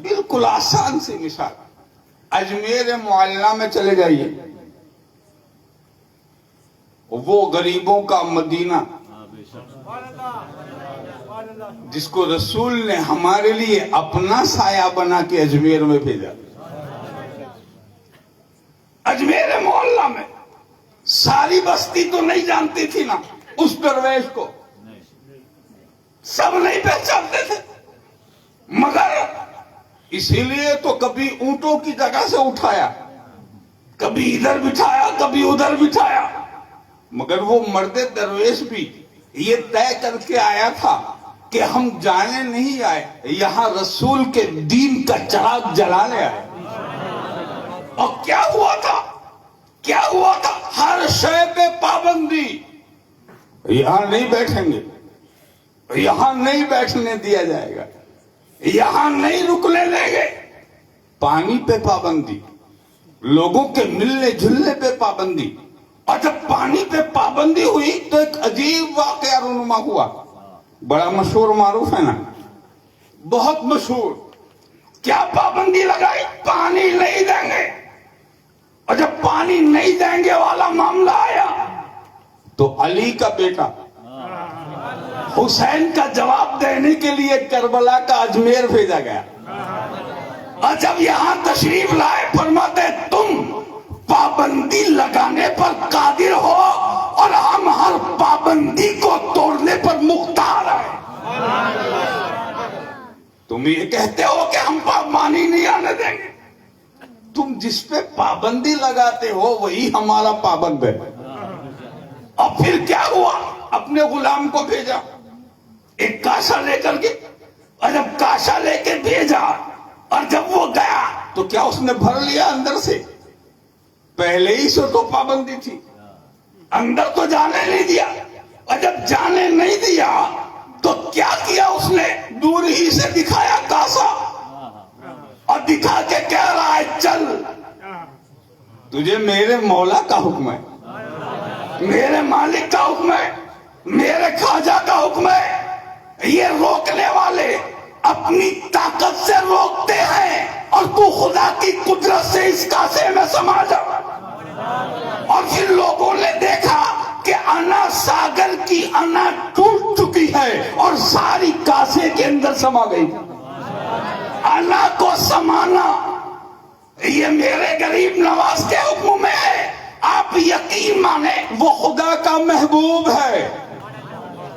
Speaker 1: بالکل آسان سی مثال، اجمیر معلیٰ میں چلے جائیے، وہ غریبوں کا مدینہ جس کو رسول نے ہمارے لیے اپنا سایہ بنا کے اجمیر میں بھیجا۔ اجمیر معلیٰ میں ساری بستی تو نہیں جانتی تھی نا اس درویش کو، سب نہیں پہچانتے تھے، مگر اسی لیے تو کبھی اونٹوں کی جگہ سے اٹھایا، کبھی ادھر بٹھایا، کبھی ادھر بٹھایا، مگر وہ مرد درویش بھی یہ طے کر کے آیا تھا کہ ہم جانے نہیں آئے، یہاں رسول کے دین کا چراغ جلانے آئے۔ اور کیا ہوا تھا، کیا ہوا تھا؟ ہر شے پہ پابندی، یہاں نہیں بیٹھیں گے، یہاں نہیں بیٹھنے دیا جائے گا، یہاں نہیں رکنے دیں گے، پانی پہ پابندی، لوگوں کے ملنے جلنے پہ پابندی۔ اور جب پانی پہ پابندی ہوئی تو ایک عجیب واقعہ رونما ہوا، بڑا مشہور معروف ہے نا، بہت مشہور۔ کیا پابندی لگائی؟ پانی نہیں دیں گے، اور جب پانی نہیں دیں گے والا معاملہ آیا تو علی کا بیٹا حسین کا جواب دینے کے لیے کربلا کا اجمیر بھیجا گیا۔ اور جب یہاں تشریف لائے فرماتے تم پابندی لگانے پر قادر ہو اور ہم ہر پابندی کو توڑنے پر مختار ہیں. تم یہ کہتے ہو کہ ہم پابندی نہیں آنے دیں گے. تم جس پہ پابندی لگاتے ہو وہی ہمارا پابند ہے. اور پھر کیا ہوا؟ اپنے غلام کو بھیجا ایک کاشا لے کر کے، اور جب کاشا لے کے بھیجا اور جب وہ گیا تو کیا اس نے بھر لیا اندر سے؟ پہلے ہی سے تو پابندی تھی، اندر تو جانے نہیں دیا. اور جب جانے نہیں دیا تو کیا کیا اس نے؟ دور ہی سے دکھایا کاسا اور دکھا کے کہہ رہا ہے چل، تجھے میرے مولا کا حکم ہے، میرے مالک کا حکم ہے، میرے خواجہ کا حکم ہے. یہ روکنے والے اپنی طاقت سے روکتے ہیں اور تو خدا کی قدرت سے اس کاسے میں سما جا. اور پھر لوگوں نے دیکھا کہ انا ساگر کی انا ٹوٹ چکی ہے اور ساری کاسے کے اندر سما گئی. انا کو سمانا یہ میرے غریب نواز کے حکم میں ہے. آپ یقین مانے وہ خدا کا محبوب ہے،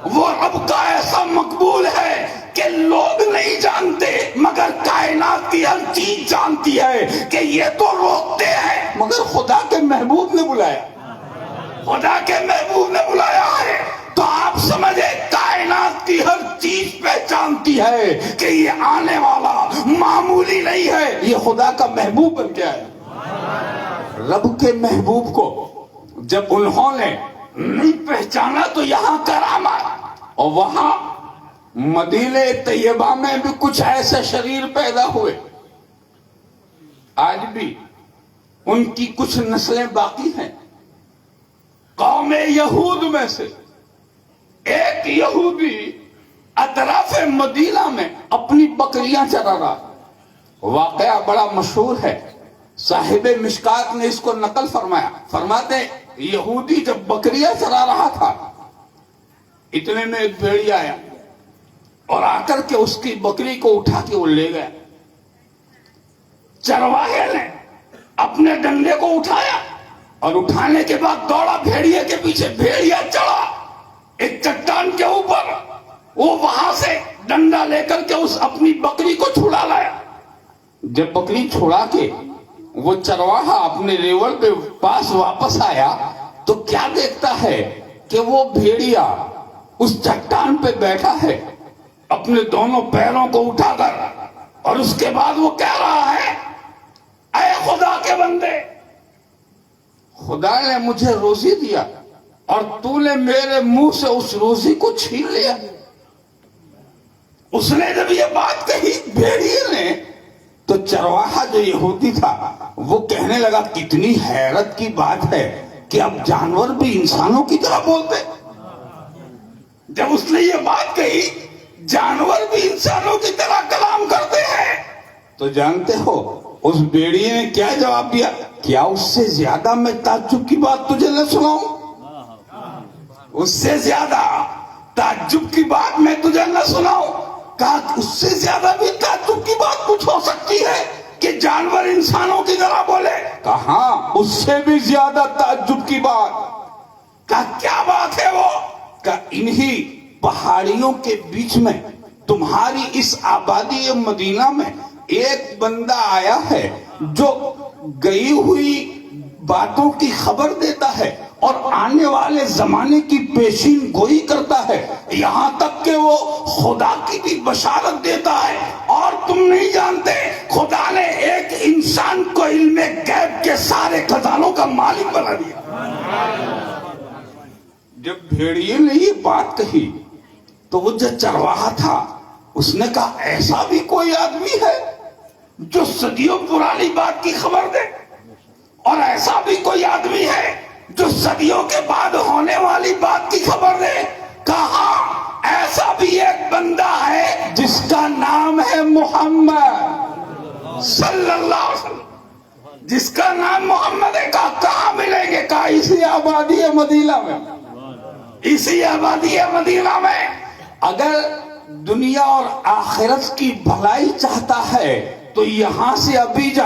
Speaker 1: وہ رب کا ایسا مقبول ہے کہ لوگ نہیں جانتے مگر کائنات کی ہر چیز جانتی ہے کہ یہ تو روکتے ہیں مگر خدا کے محبوب نے بلایا، خدا کے محبوب نے بلایا ہے. تو آپ سمجھے کائنات کی ہر چیز پہچانتی ہے کہ یہ آنے والا معمولی نہیں ہے، یہ خدا کا محبوب بن گیا ہے. رب کے محبوب کو جب انہوں نے نہیں پہچانا تو یہاں کرامت، اور وہاں مدینہ طیبہ میں بھی کچھ ایسے شریر پیدا ہوئے. آج بھی ان کی کچھ نسلیں باقی ہیں. قوم یہود میں سے ایک یہودی اطراف مدینہ میں اپنی بکریاں چرا رہا. واقعہ بڑا مشہور ہے، صاحب مشکات نے اس کو نقل فرمایا. فرماتے یہودی جب بکریاں چرا رہا تھا اتنے میں ایک بھیڑیا آیا اور آ کر کے اس کی بکری کو اٹھا کے وہ لے گیا. چرواہے نے اپنے ڈنڈے کو اٹھایا اور اٹھانے کے بعد دوڑا بھیڑیے کے پیچھے. بھیڑیا چڑھا ایک چٹان کے اوپر، وہ وہاں سے ڈنڈا لے کر کے اس اپنی بکری کو چھڑا لایا. جب بکری چھڑا کے وہ چرواہا اپنے ریول پہ پاس واپس آیا تو کیا دیکھتا ہے کہ وہ بھیڑیا اس چٹان پہ بیٹھا ہے اپنے دونوں پیروں کو اٹھا کر، اور اس کے بعد وہ کہہ رہا ہے اے خدا کے بندے، خدا نے مجھے روزی دیا اور تو نے میرے منہ سے اس روزی کو چھین لیا. اس نے جب یہ بات کہی بھیڑیے نے تو چرواہا جو یہودی تھا وہ کہنے لگا کتنی حیرت کی بات ہے کہ اب جانور بھی انسانوں کی طرح بولتے. جب اس نے یہ بات کہی جانور بھی انسانوں کی طرح کلام کرتے ہیں تو جانتے ہو اس بیڑی نے کیا جواب دیا؟ کیا اس سے زیادہ میں تعجب کی بات تجھے نہ سناؤں؟ اس سے زیادہ تعجب کی بات میں تجھے نہ سناؤں؟ کہا اس سے زیادہ بھی تعجب کی بات کچھ ہو سکتی ہے کہ جانور انسانوں کی طرح بولے؟ کہا اس سے بھی زیادہ تعجب کی بات. کہا کیا بات ہے وہ؟ کہا انہی پہاڑیوں کے بیچ میں تمہاری اس آبادی مدینہ میں ایک بندہ آیا ہے جو گئی ہوئی باتوں کی خبر دیتا ہے اور آنے والے زمانے کی پیشین گوئی کرتا ہے، یہاں تک کہ وہ خدا کی بھی بشارت دیتا ہے. اور تم نہیں جانتے خدا نے ایک انسان کو علم غیب کے سارے خزانوں کا مالک بنا دیا. جب بھیڑیے نے یہ بات کہی تو وہ جو چرواہا تھا اس نے کہا ایسا بھی کوئی آدمی ہے جو صدیوں پرانی بات کی خبر دے، اور ایسا بھی کوئی آدمی ہے جو صدیوں کے بعد ہونے والی بات کی خبر دے؟ کہا ایسا بھی ایک بندہ ہے جس کا نام ہے محمد صلی اللہ علیہ وسلم، جس کا نام محمد ہے. کہاں ملیں گے؟ کہا اسی آبادی مدینہ میں، اسی آبادی مدینہ میں. اگر دنیا اور آخرت کی بھلائی چاہتا ہے تو تو یہاں سے ابھی جا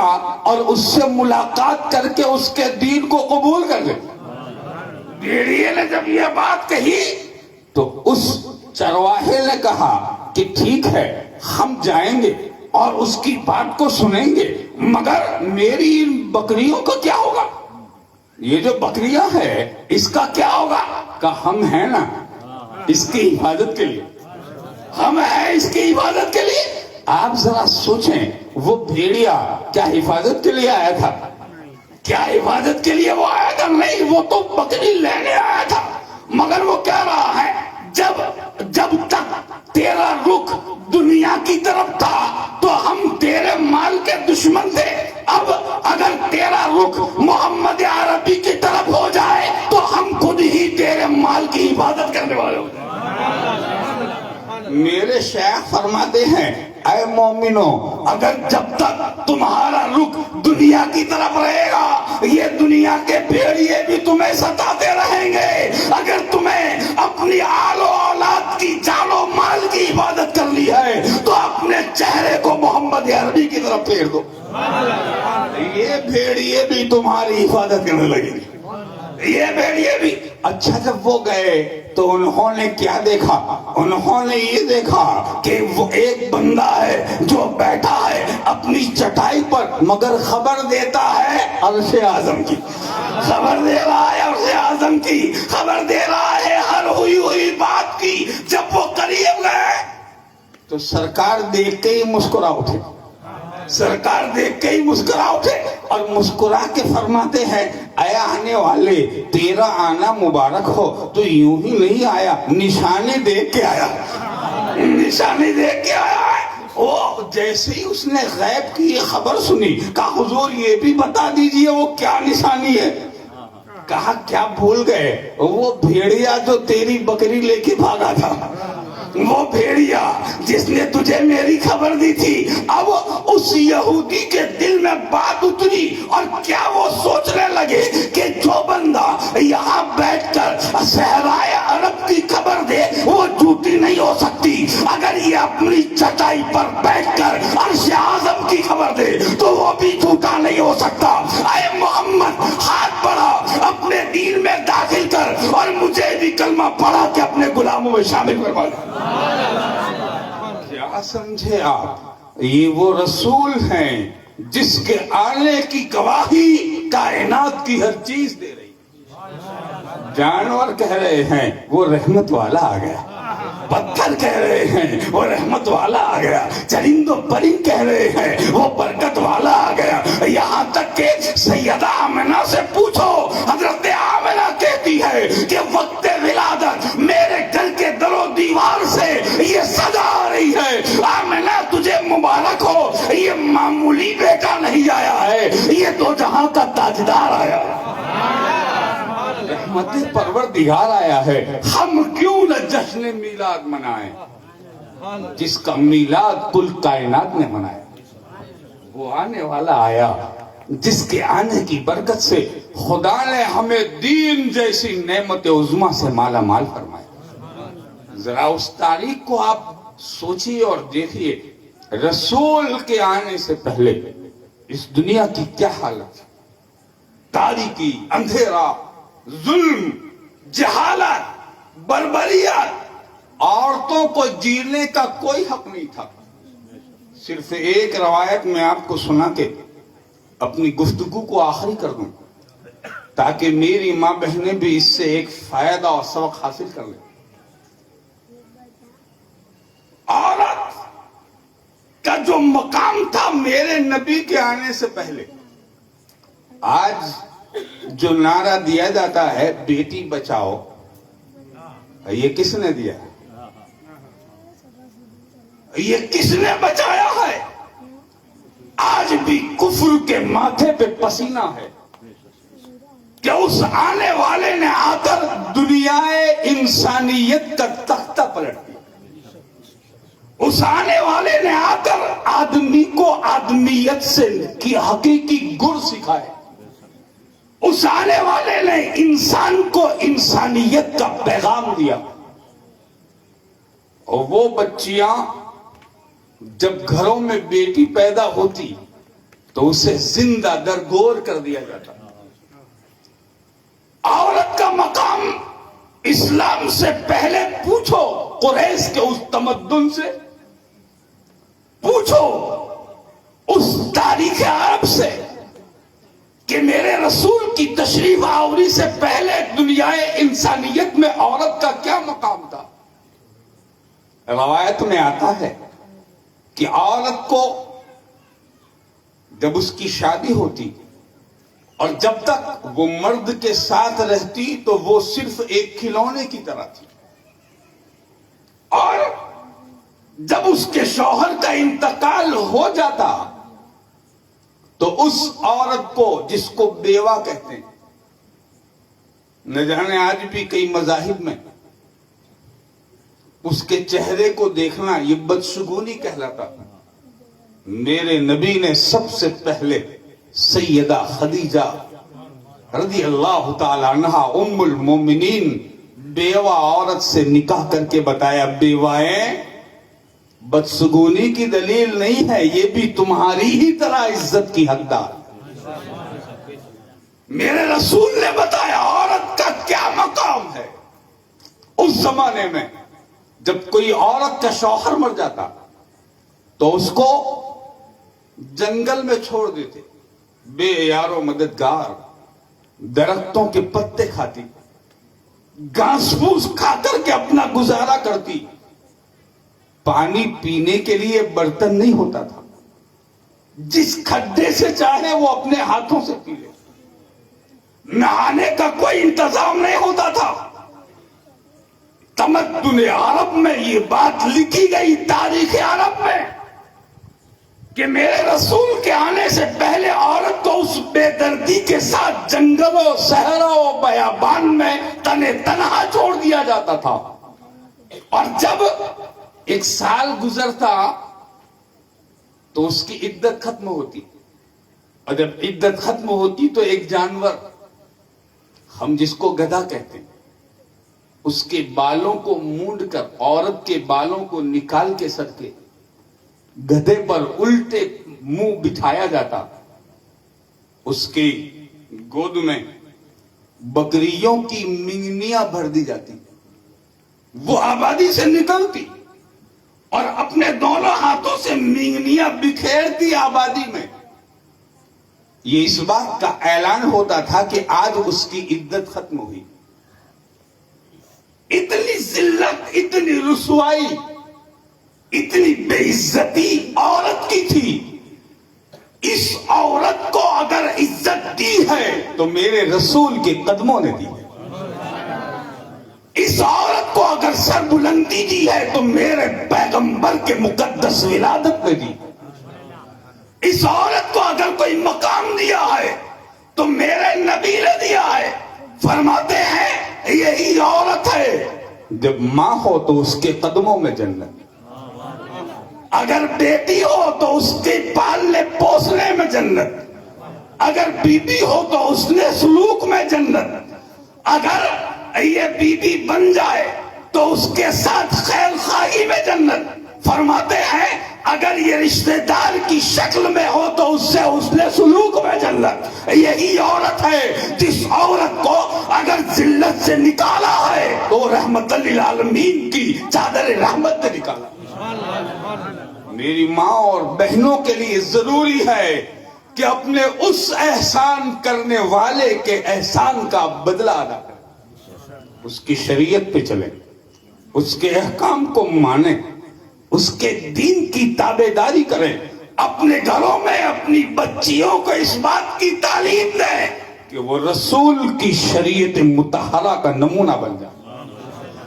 Speaker 1: اور اس سے ملاقات کر کے اس کے دین کو قبول کر لے۔ بھیڑیے نے جب یہ بات کہی تو اس چرواہے نے کہا کہ ٹھیک ہے ہم جائیں گے اور اس کی بات کو سنیں گے، مگر میری ان بکریوں کا کیا ہوگا؟ یہ جو بکریاں ہے اس کا کیا ہوگا؟ کہ ہم ہیں نا اس کی حفاظت کے لیے، ہم ہیں اس کی حفاظت کے لیے۔ آپ ذرا سوچیں، وہ بھیڑیا کیا حفاظت کے لیے آیا تھا؟ کیا حفاظت کے لیے وہ آیا تھا؟ نہیں، وہ تو بکری لینے آیا تھا۔ مگر وہ کہہ رہا ہے جب تک تیرا رخ دنیا کی طرف تھا تو ہم تیرے مال کے دشمن تھے، اب اگر تیرا رخ محمد عربی کی طرف ہو جائے تو ہم خود ہی تیرے مال کی حفاظت کرنے والے ہو جائیں۔ میرے شیخ فرماتے ہیں اے مومنو، اگر جب تک تمہارا رخ دنیا کی طرف رہے گا یہ دنیا کے بھیڑیے بھی تمہیں ستاتے رہیں گے۔ اگر تمہیں اپنی آل و اولاد کی جان و مال کی حفاظت کر لی ہے تو اپنے چہرے کو محمد عربی کی طرف پھیر دو، یہ بھیڑیے بھی تمہاری حفاظت کرنے لگیں گے، یہ بھیڑیے بھی۔ اچھا جب وہ گئے تو انہوں نے کیا دیکھا؟ انہوں نے یہ دیکھا کہ وہ ایک بندہ ہے جو بیٹھا ہے اپنی چٹائی پر، مگر خبر دیتا ہے عرش اعظم کی، خبر دے رہا ہے عرش اعظم کی، خبر دے رہا ہے ہر ہوئی بات کی۔ جب وہ قریب گئے تو سرکار دیکھ کے ہی مسکرا اٹھے، سرکار دیکھ کے ہی مسکرا اٹھے اور مسکرا کے فرماتے ہیں اے آنے والے، تیرا آنا مبارک ہو، تو یوں ہی نہیں آیا، نشانی دیکھ کے آیا، نشانی دیکھ کے آیا ہے۔ وہ جیسے ہی اس نے غیب کی یہ خبر سنی کہا حضور یہ بھی بتا دیجئے وہ کیا نشانی ہے؟ کہا کیا بھول گئے؟ وہ بھیڑیا جو تیری بکری لے کے بھاگا تھا، وہ بھیڑیا جس نے تجھے میری خبر دی تھی، اب اس یہودی کے دل میں بات اتری اور کیا وہ سوچنے لگے کہ جو بندہ یہاں بیٹھ کر صحرائے عرب کی خبر دے وہ جھوٹی نہیں ہو سکتی، اگر یہ اپنی چٹائی پر بیٹھ کر عرش اعظم کی خبر دے تو وہ بھی جھوٹا نہیں ہو سکتا۔ اے محمد، ہاتھ بڑھا، اپنے دین میں داخل کر اور مجھے بھی کلمہ پڑھا کے اپنے غلاموں میں شامل کروا دے۔ کیا سمجھے آپ؟ یہ وہ رسول ہیں جس کے آنے کی گواہی کائنات کی ہر چیز دے رہی۔ جانور کہہ رہے ہیں وہ رحمت والا آ گیا، پتھر کہہ رہے ہیں وہ رحمت والا آ گیا، چرند و پرند کہہ رہے ہیں وہ برکت والا آ گیا، یہاں تک کہ سیدہ آمنہ سے پوچھو، حضرت آمنہ کہتی ہے کہ وقت ولادت میرے گھر کے در و دیوار سے یہ صدا آ رہی ہے، آمنہ تجھے مبارک ہو، یہ معمولی بیٹا نہیں آیا ہے، یہ دو جہاں کا تاجدار آیا ہے، رحمت پروردگار آیا ہے۔ ہم کیوں نہ جشن میلاد منائیں جس کا میلاد کل کائنات نے منایا؟ وہ آنے والا آیا جس کے آنے کی برکت سے خدا نے ہمیں دین جیسی نعمت عظمیٰ سے مالا مال فرمایا۔ ذرا اس تاریخ کو آپ سوچیے اور دیکھیے، رسول کے آنے سے پہلے اس دنیا کی کیا حالت، تاریکی، اندھیرا، ظلم، جہالت، بربریت، عورتوں کو جینے کا کوئی حق نہیں تھا۔ صرف ایک روایت میں آپ کو سنا کے اپنی گفتگو کو آخری کر دوں تاکہ میری ماں بہنیں بھی اس سے ایک فائدہ اور سبق حاصل کر لیں۔ عورت کا جو مقام تھا میرے نبی کے آنے سے پہلے، آج جو نعرہ دیا جاتا ہے بیٹی بچاؤ، یہ کس نے دیا؟ یہ کس نے بچایا ہے؟ آج بھی کفر کے ماتھے پہ پسینہ ہے کہ اس آنے والے نے آ کر دنیا انسانیت کا تختہ پلٹ دیا، اس آنے والے نے آ کر آدمی کو آدمیت سے کی حقیقی گر سکھائے، اس آنے والے نے انسان کو انسانیت کا پیغام دیا، اور وہ بچیاں جب گھروں میں بیٹی پیدا ہوتی تو اسے زندہ درگور کر دیا جاتا. عورت کا مقام اسلام سے پہلے پوچھو قریش کے اس تمدن سے، پوچھو اس تاریخ عرب سے کہ میرے رسول کی تشریف آوری سے پہلے دنیائے انسانیت میں عورت کا کیا مقام تھا. روایت میں آتا ہے کہ عورت کو جب اس کی شادی ہوتی اور جب تک وہ مرد کے ساتھ رہتی تو وہ صرف ایک کھلونے کی طرح تھی، اور جب اس کے شوہر کا انتقال ہو جاتا تو اس عورت کو، جس کو بیوہ کہتے ہیں، نہ جانے آج بھی کئی مذاہب میں اس کے چہرے کو دیکھنا یہ بدشگونی کہلاتا. میرے نبی نے سب سے پہلے سیدہ خدیجہ رضی اللہ تعالی عنہا ام المومنین بیوہ عورت سے نکاح کر کے بتایا، بیوائیں بدسگونی کی دلیل نہیں ہے، یہ بھی تمہاری ہی طرح عزت کی حقدار. میرے رسول نے بتایا عورت کا کیا مقام ہے. اس زمانے میں جب کوئی عورت کا شوہر مر جاتا تو اس کو جنگل میں چھوڑ دیتے، بے یار و مددگار، درختوں کے پتے کھاتی، گھاس پھوس کھا کر کے اپنا گزارا کرتی. پانی پینے کے لیے برتن نہیں ہوتا تھا، جس کھڈے سے چاہے وہ اپنے ہاتھوں سے پی لے. نہانے کا کوئی انتظام نہیں ہوتا تھا. تمدن عرب میں یہ بات لکھی گئی، تاریخ عرب میں، کہ میرے رسول کے آنے سے پہلے عورت کو اس بے دردی کے ساتھ جنگلوں، صحراؤں، بیابان میں تنے تنہا چھوڑ دیا جاتا تھا. اور جب ایک سال گزرتا تو اس کی عدت ختم ہوتی، اور جب عدت ختم ہوتی تو ایک جانور، ہم جس کو گدھا کہتے ہیں، اس کے بالوں کو مونڈ کر، عورت کے بالوں کو نکال کے سر کے گدھے پر الٹے منہ بٹھایا جاتا. اس کی گود میں بکریوں کی منگنیاں بھر دی جاتی، وہ آبادی سے نکلتی اور اپنے دونوں ہاتھوں سے منگنیاں بکھیرتی آبادی میں. یہ اس بات کا اعلان ہوتا تھا کہ آج اس کی عدت ختم ہوئی. اتنی ذلت، اتنی رسوائی، اتنی بے عزتی عورت کی تھی. اس عورت کو اگر عزت دی ہے تو میرے رسول کے قدموں نے دی ہے. اس عورت کو اگر سر بلندی دی ہے تو میرے پیغمبر کے مقدس ولادت نے دی. اس عورت کو اگر کوئی مقام دیا ہے تو میرے نبی نے دیا ہے. فرماتے ہیں یہی عورت ہے جب ماں ہو تو اس کے قدموں میں جنت، اگر بیٹی ہو تو اس کے پالنے پوسنے میں جنت، اگر بیوی ہو تو اس نے سلوک میں جنت، اگر یہ بیوی بن جائے تو اس کے ساتھ خیر خواہی میں جنت. فرماتے ہیں اگر یہ رشتہ دار کی شکل میں ہو تو اس سے اس نے سلوک میں جنت. یہی عورت ہے جس عورت کو اگر ذلت سے نکالا ہے تو رحمت للعالمین کی چادر رحمت نے نکالا. میری ماں اور بہنوں کے لیے ضروری ہے کہ اپنے اس احسان کرنے والے کے احسان کا بدلہ ادا کریں، اس کی شریعت پہ چلیں، اس کے احکام کو مانیں، اس کے دین کی تابع داری کریں. اپنے گھروں میں اپنی بچیوں کو اس بات کی تعلیم دیں کہ وہ رسول کی شریعت مطہرہ کا نمونہ بن جائے.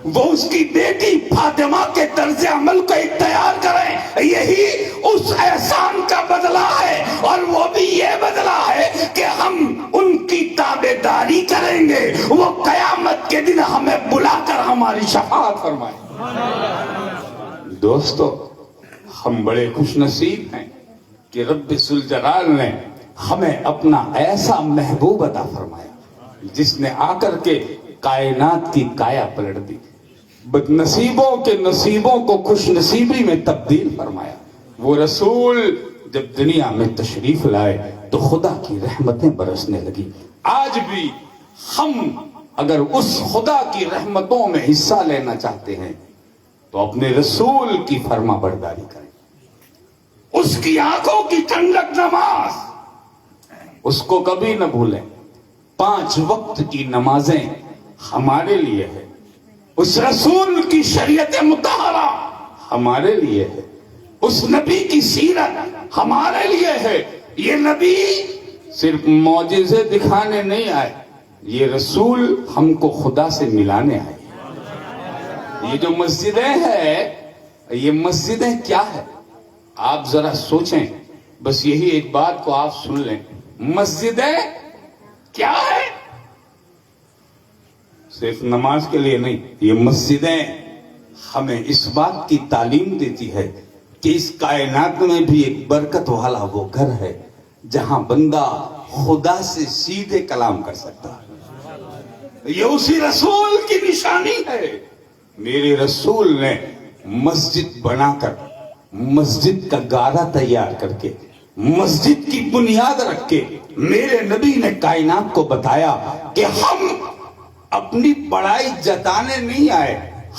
Speaker 1: وہ اس کی بیٹی فاطمہ کے طرز عمل کو اختیار کریں. یہی اس احسان کا بدلہ ہے، اور وہ بھی یہ بدلہ ہے کہ ہم ان کی تابع داری کریں گے. وہ قیامت کے دن ہمیں بلا کر ہماری شفاعت فرمائیں. دوستو، ہم بڑے خوش نصیب ہیں کہ رب ذوالجلال نے ہمیں اپنا ایسا محبوب عطا فرمایا جس نے آ کر کے کائنات کی کایا پلٹ دی، بد نصیبوں کے نصیبوں کو خوش نصیبی میں تبدیل فرمایا. وہ رسول جب دنیا میں تشریف لائے تو خدا کی رحمتیں برسنے لگی. آج بھی ہم اگر اس خدا کی رحمتوں میں حصہ لینا چاہتے ہیں تو اپنے رسول کی فرما برداری کریں. اس کی آنکھوں کی ٹھنڈک نماز اس کو کبھی نہ بھولیں. 5 وقت کی نمازیں ہمارے لیے ہے. اس رسول کی شریعت مطہرہ ہمارے لیے ہے. اس نبی کی سیرت ہمارے لیے ہے. یہ نبی صرف معجزے دکھانے نہیں آئے, یہ رسول ہم کو خدا سے ملانے آئے. یہ جو مسجدیں ہیں, یہ مسجدیں کیا ہے؟ آپ ذرا سوچیں, بس یہی ایک بات کو آپ سن لیں. مسجدیں کیا ہے؟ صرف نماز کے لیے نہیں. یہ مسجدیں ہمیں اس بات کی تعلیم دیتی ہے کہ اس کائنات میں بھی ایک برکت والا وہ گھر ہے جہاں بندہ خدا سے سیدھے کلام کر سکتا ہے. یہ اسی رسول کی نشانی ہے. میرے رسول نے مسجد بنا کر, مسجد کا گارا تیار کر کے, مسجد کی بنیاد رکھ کے میرے نبی نے کائنات کو بتایا کہ ہم اپنی بڑائی جتانے نہیں آئے,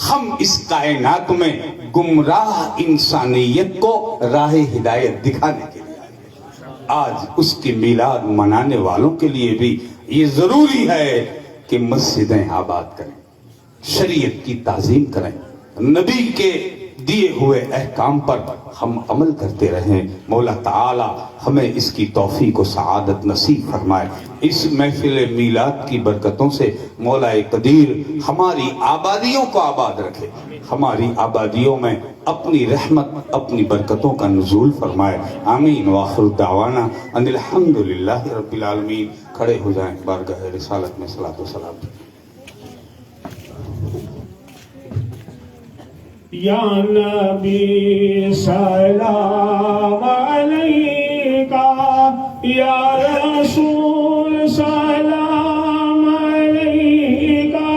Speaker 1: ہم اس کائنات میں گمراہ انسانیت کو راہ ہدایت دکھانے کے لیے آئے. آج اس کی میلاد منانے والوں کے لیے بھی یہ ضروری ہے کہ مسجدیں آباد کریں, شریعت کی تعظیم کریں, نبی کے دیے ہوئے احکام پر ہم عمل کرتے رہیں. مولا تعالی ہمیں اس کی توفیق و سعادت نصیب فرمائے. اس محفل میلاد کی برکتوں سے مولا قدیر ہماری آبادیوں کو آباد رکھے, ہماری آبادیوں میں اپنی رحمت, اپنی برکتوں کا نزول فرمائے. آمین. وآخر دعوانا ان الحمدللہ رب العالمین. کھڑے ہو جائیں بارگاہ رسالت میں صلاۃ و سلام.
Speaker 2: یا نبی سلام علیکہ, یا رسول سلام علیکہ,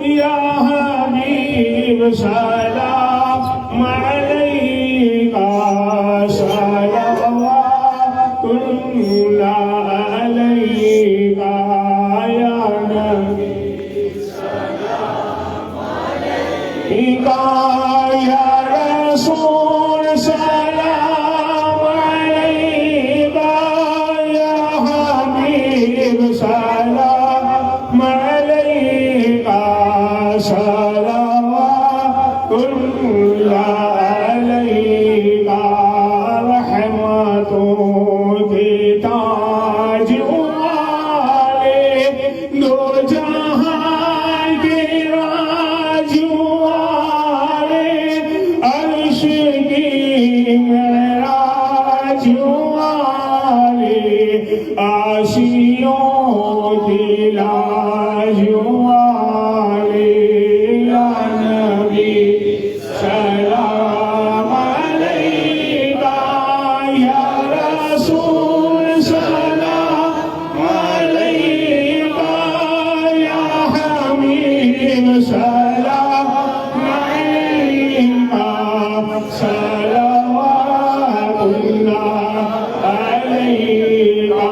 Speaker 2: یا حبیب سلام علیکہ, صلوات اللہ علیکہ, یا نبی یا رسول سلام علیکہ, یا حبیب سلام علیکہ, صلوات اللہ علیکہ, رحمتوں کے تاج والے, دو جہاں کے راج والے, عرش کی معراج والے, عاشقوں کی لاج والے, یا نبی سلام علیکہ, یا رسول سلام علیکہ, یا حبیب سلام علیکہ, صلوات اللہ علیکہ.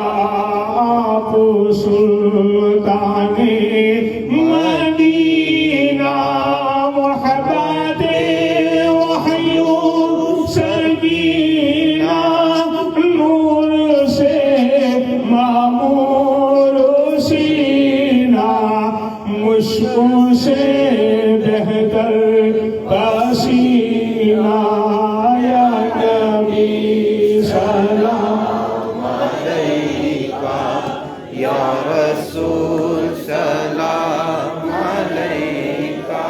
Speaker 2: آپ سلطان مدینہ, محبت وحی و سکینہ, نور سے معمور سینہ, مشکوں سے بہتر پسینہ, یا نبی سلام
Speaker 3: علیکہ, یا رسول سلام علیکہ,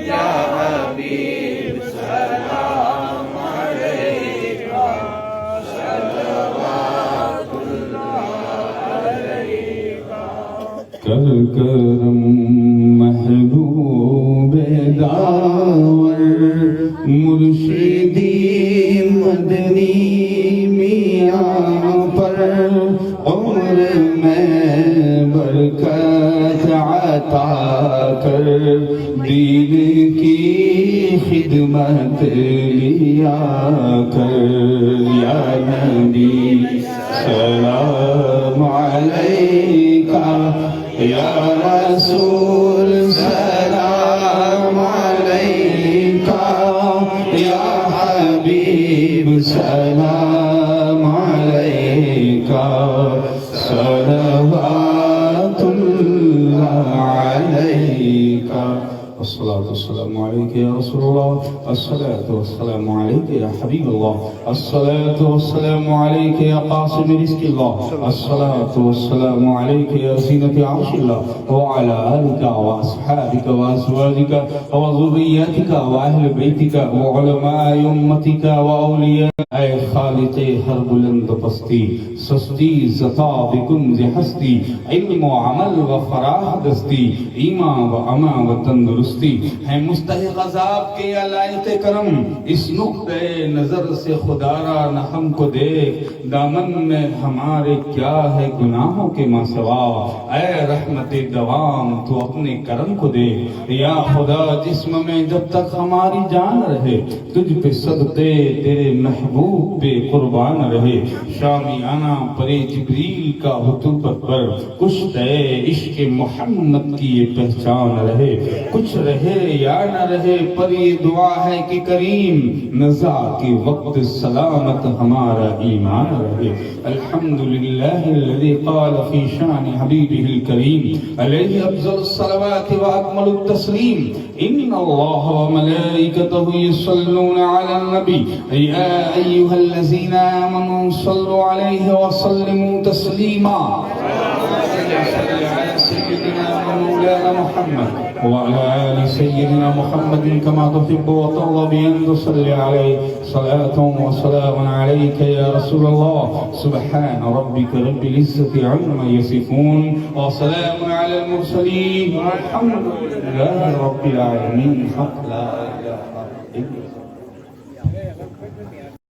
Speaker 3: یا حبیب سلام علیکہ, صلوات اللہ علیکہ.
Speaker 1: کر کرم محبوب داور, مرشدی مدنی میاں پر, عمر میں برکت عطا کر, دین کی خدمت لیا کر یا نبی سلام علیکہ یا رسول سلام علیکہ یا حبیب سلام علیکہ صلوات اللہ علیکہ الصلاة والسلام عليك يا رسول الله الصلاة والسلام عليك يا حبيب الله الصلاة والسلام عليك يا قاسم رزق الله الصلاة والسلام عليك يا زينة عرش الله وعلى آلك وأصحابك وأزواجك وذرياتك وأهل بيتك وعلماء أمتك وأولياء اے خالق ہر بلند پستی سستی زتا بکنز ہستی علم و عمل و فراح دستی ایمان و اما و تندرستی ہے مستحق عذاب کے یا لائق کرم اس نقطہ نظر سے خدا را نہ ہم کو دیکھ دامن میں ہمارے کیا ہے گناہوں کے ماں سوا اے رحمت دوام تو اپنے کرم کو دے یا خدا جسم میں جب تک ہماری جان رہے تجھ پہ صدقے تیرے محبوب بے قربان رہے شامیانہ پرے جبریل کا حتوبت پر کچھ دے عشق محمد کی یہ پہچان رہے کچھ رہے یا نہ رہے پر یہ دعا ہے کہ کریم نزا کے وقت سلامت ہمارا ایمان رہے الحمدللہ الذي قال في شان حبیبه الكریم علیہ افضل الصلوات واکمل التسلیم ان اللہ وملائکته يصلون على النبی یا ایها الذين آمنوا صلوا عليه وسلموا تسلیما على سيدنا مولانا محمد وعلى آل سيدنا محمد كما تحب وترضى بأن تصلي عليه صلاة وسلام عليك يا رسول الله سبحان ربك رب العزة عما يصفون وسلام على المرسلين والحمد لله رب العالمين حق لا إله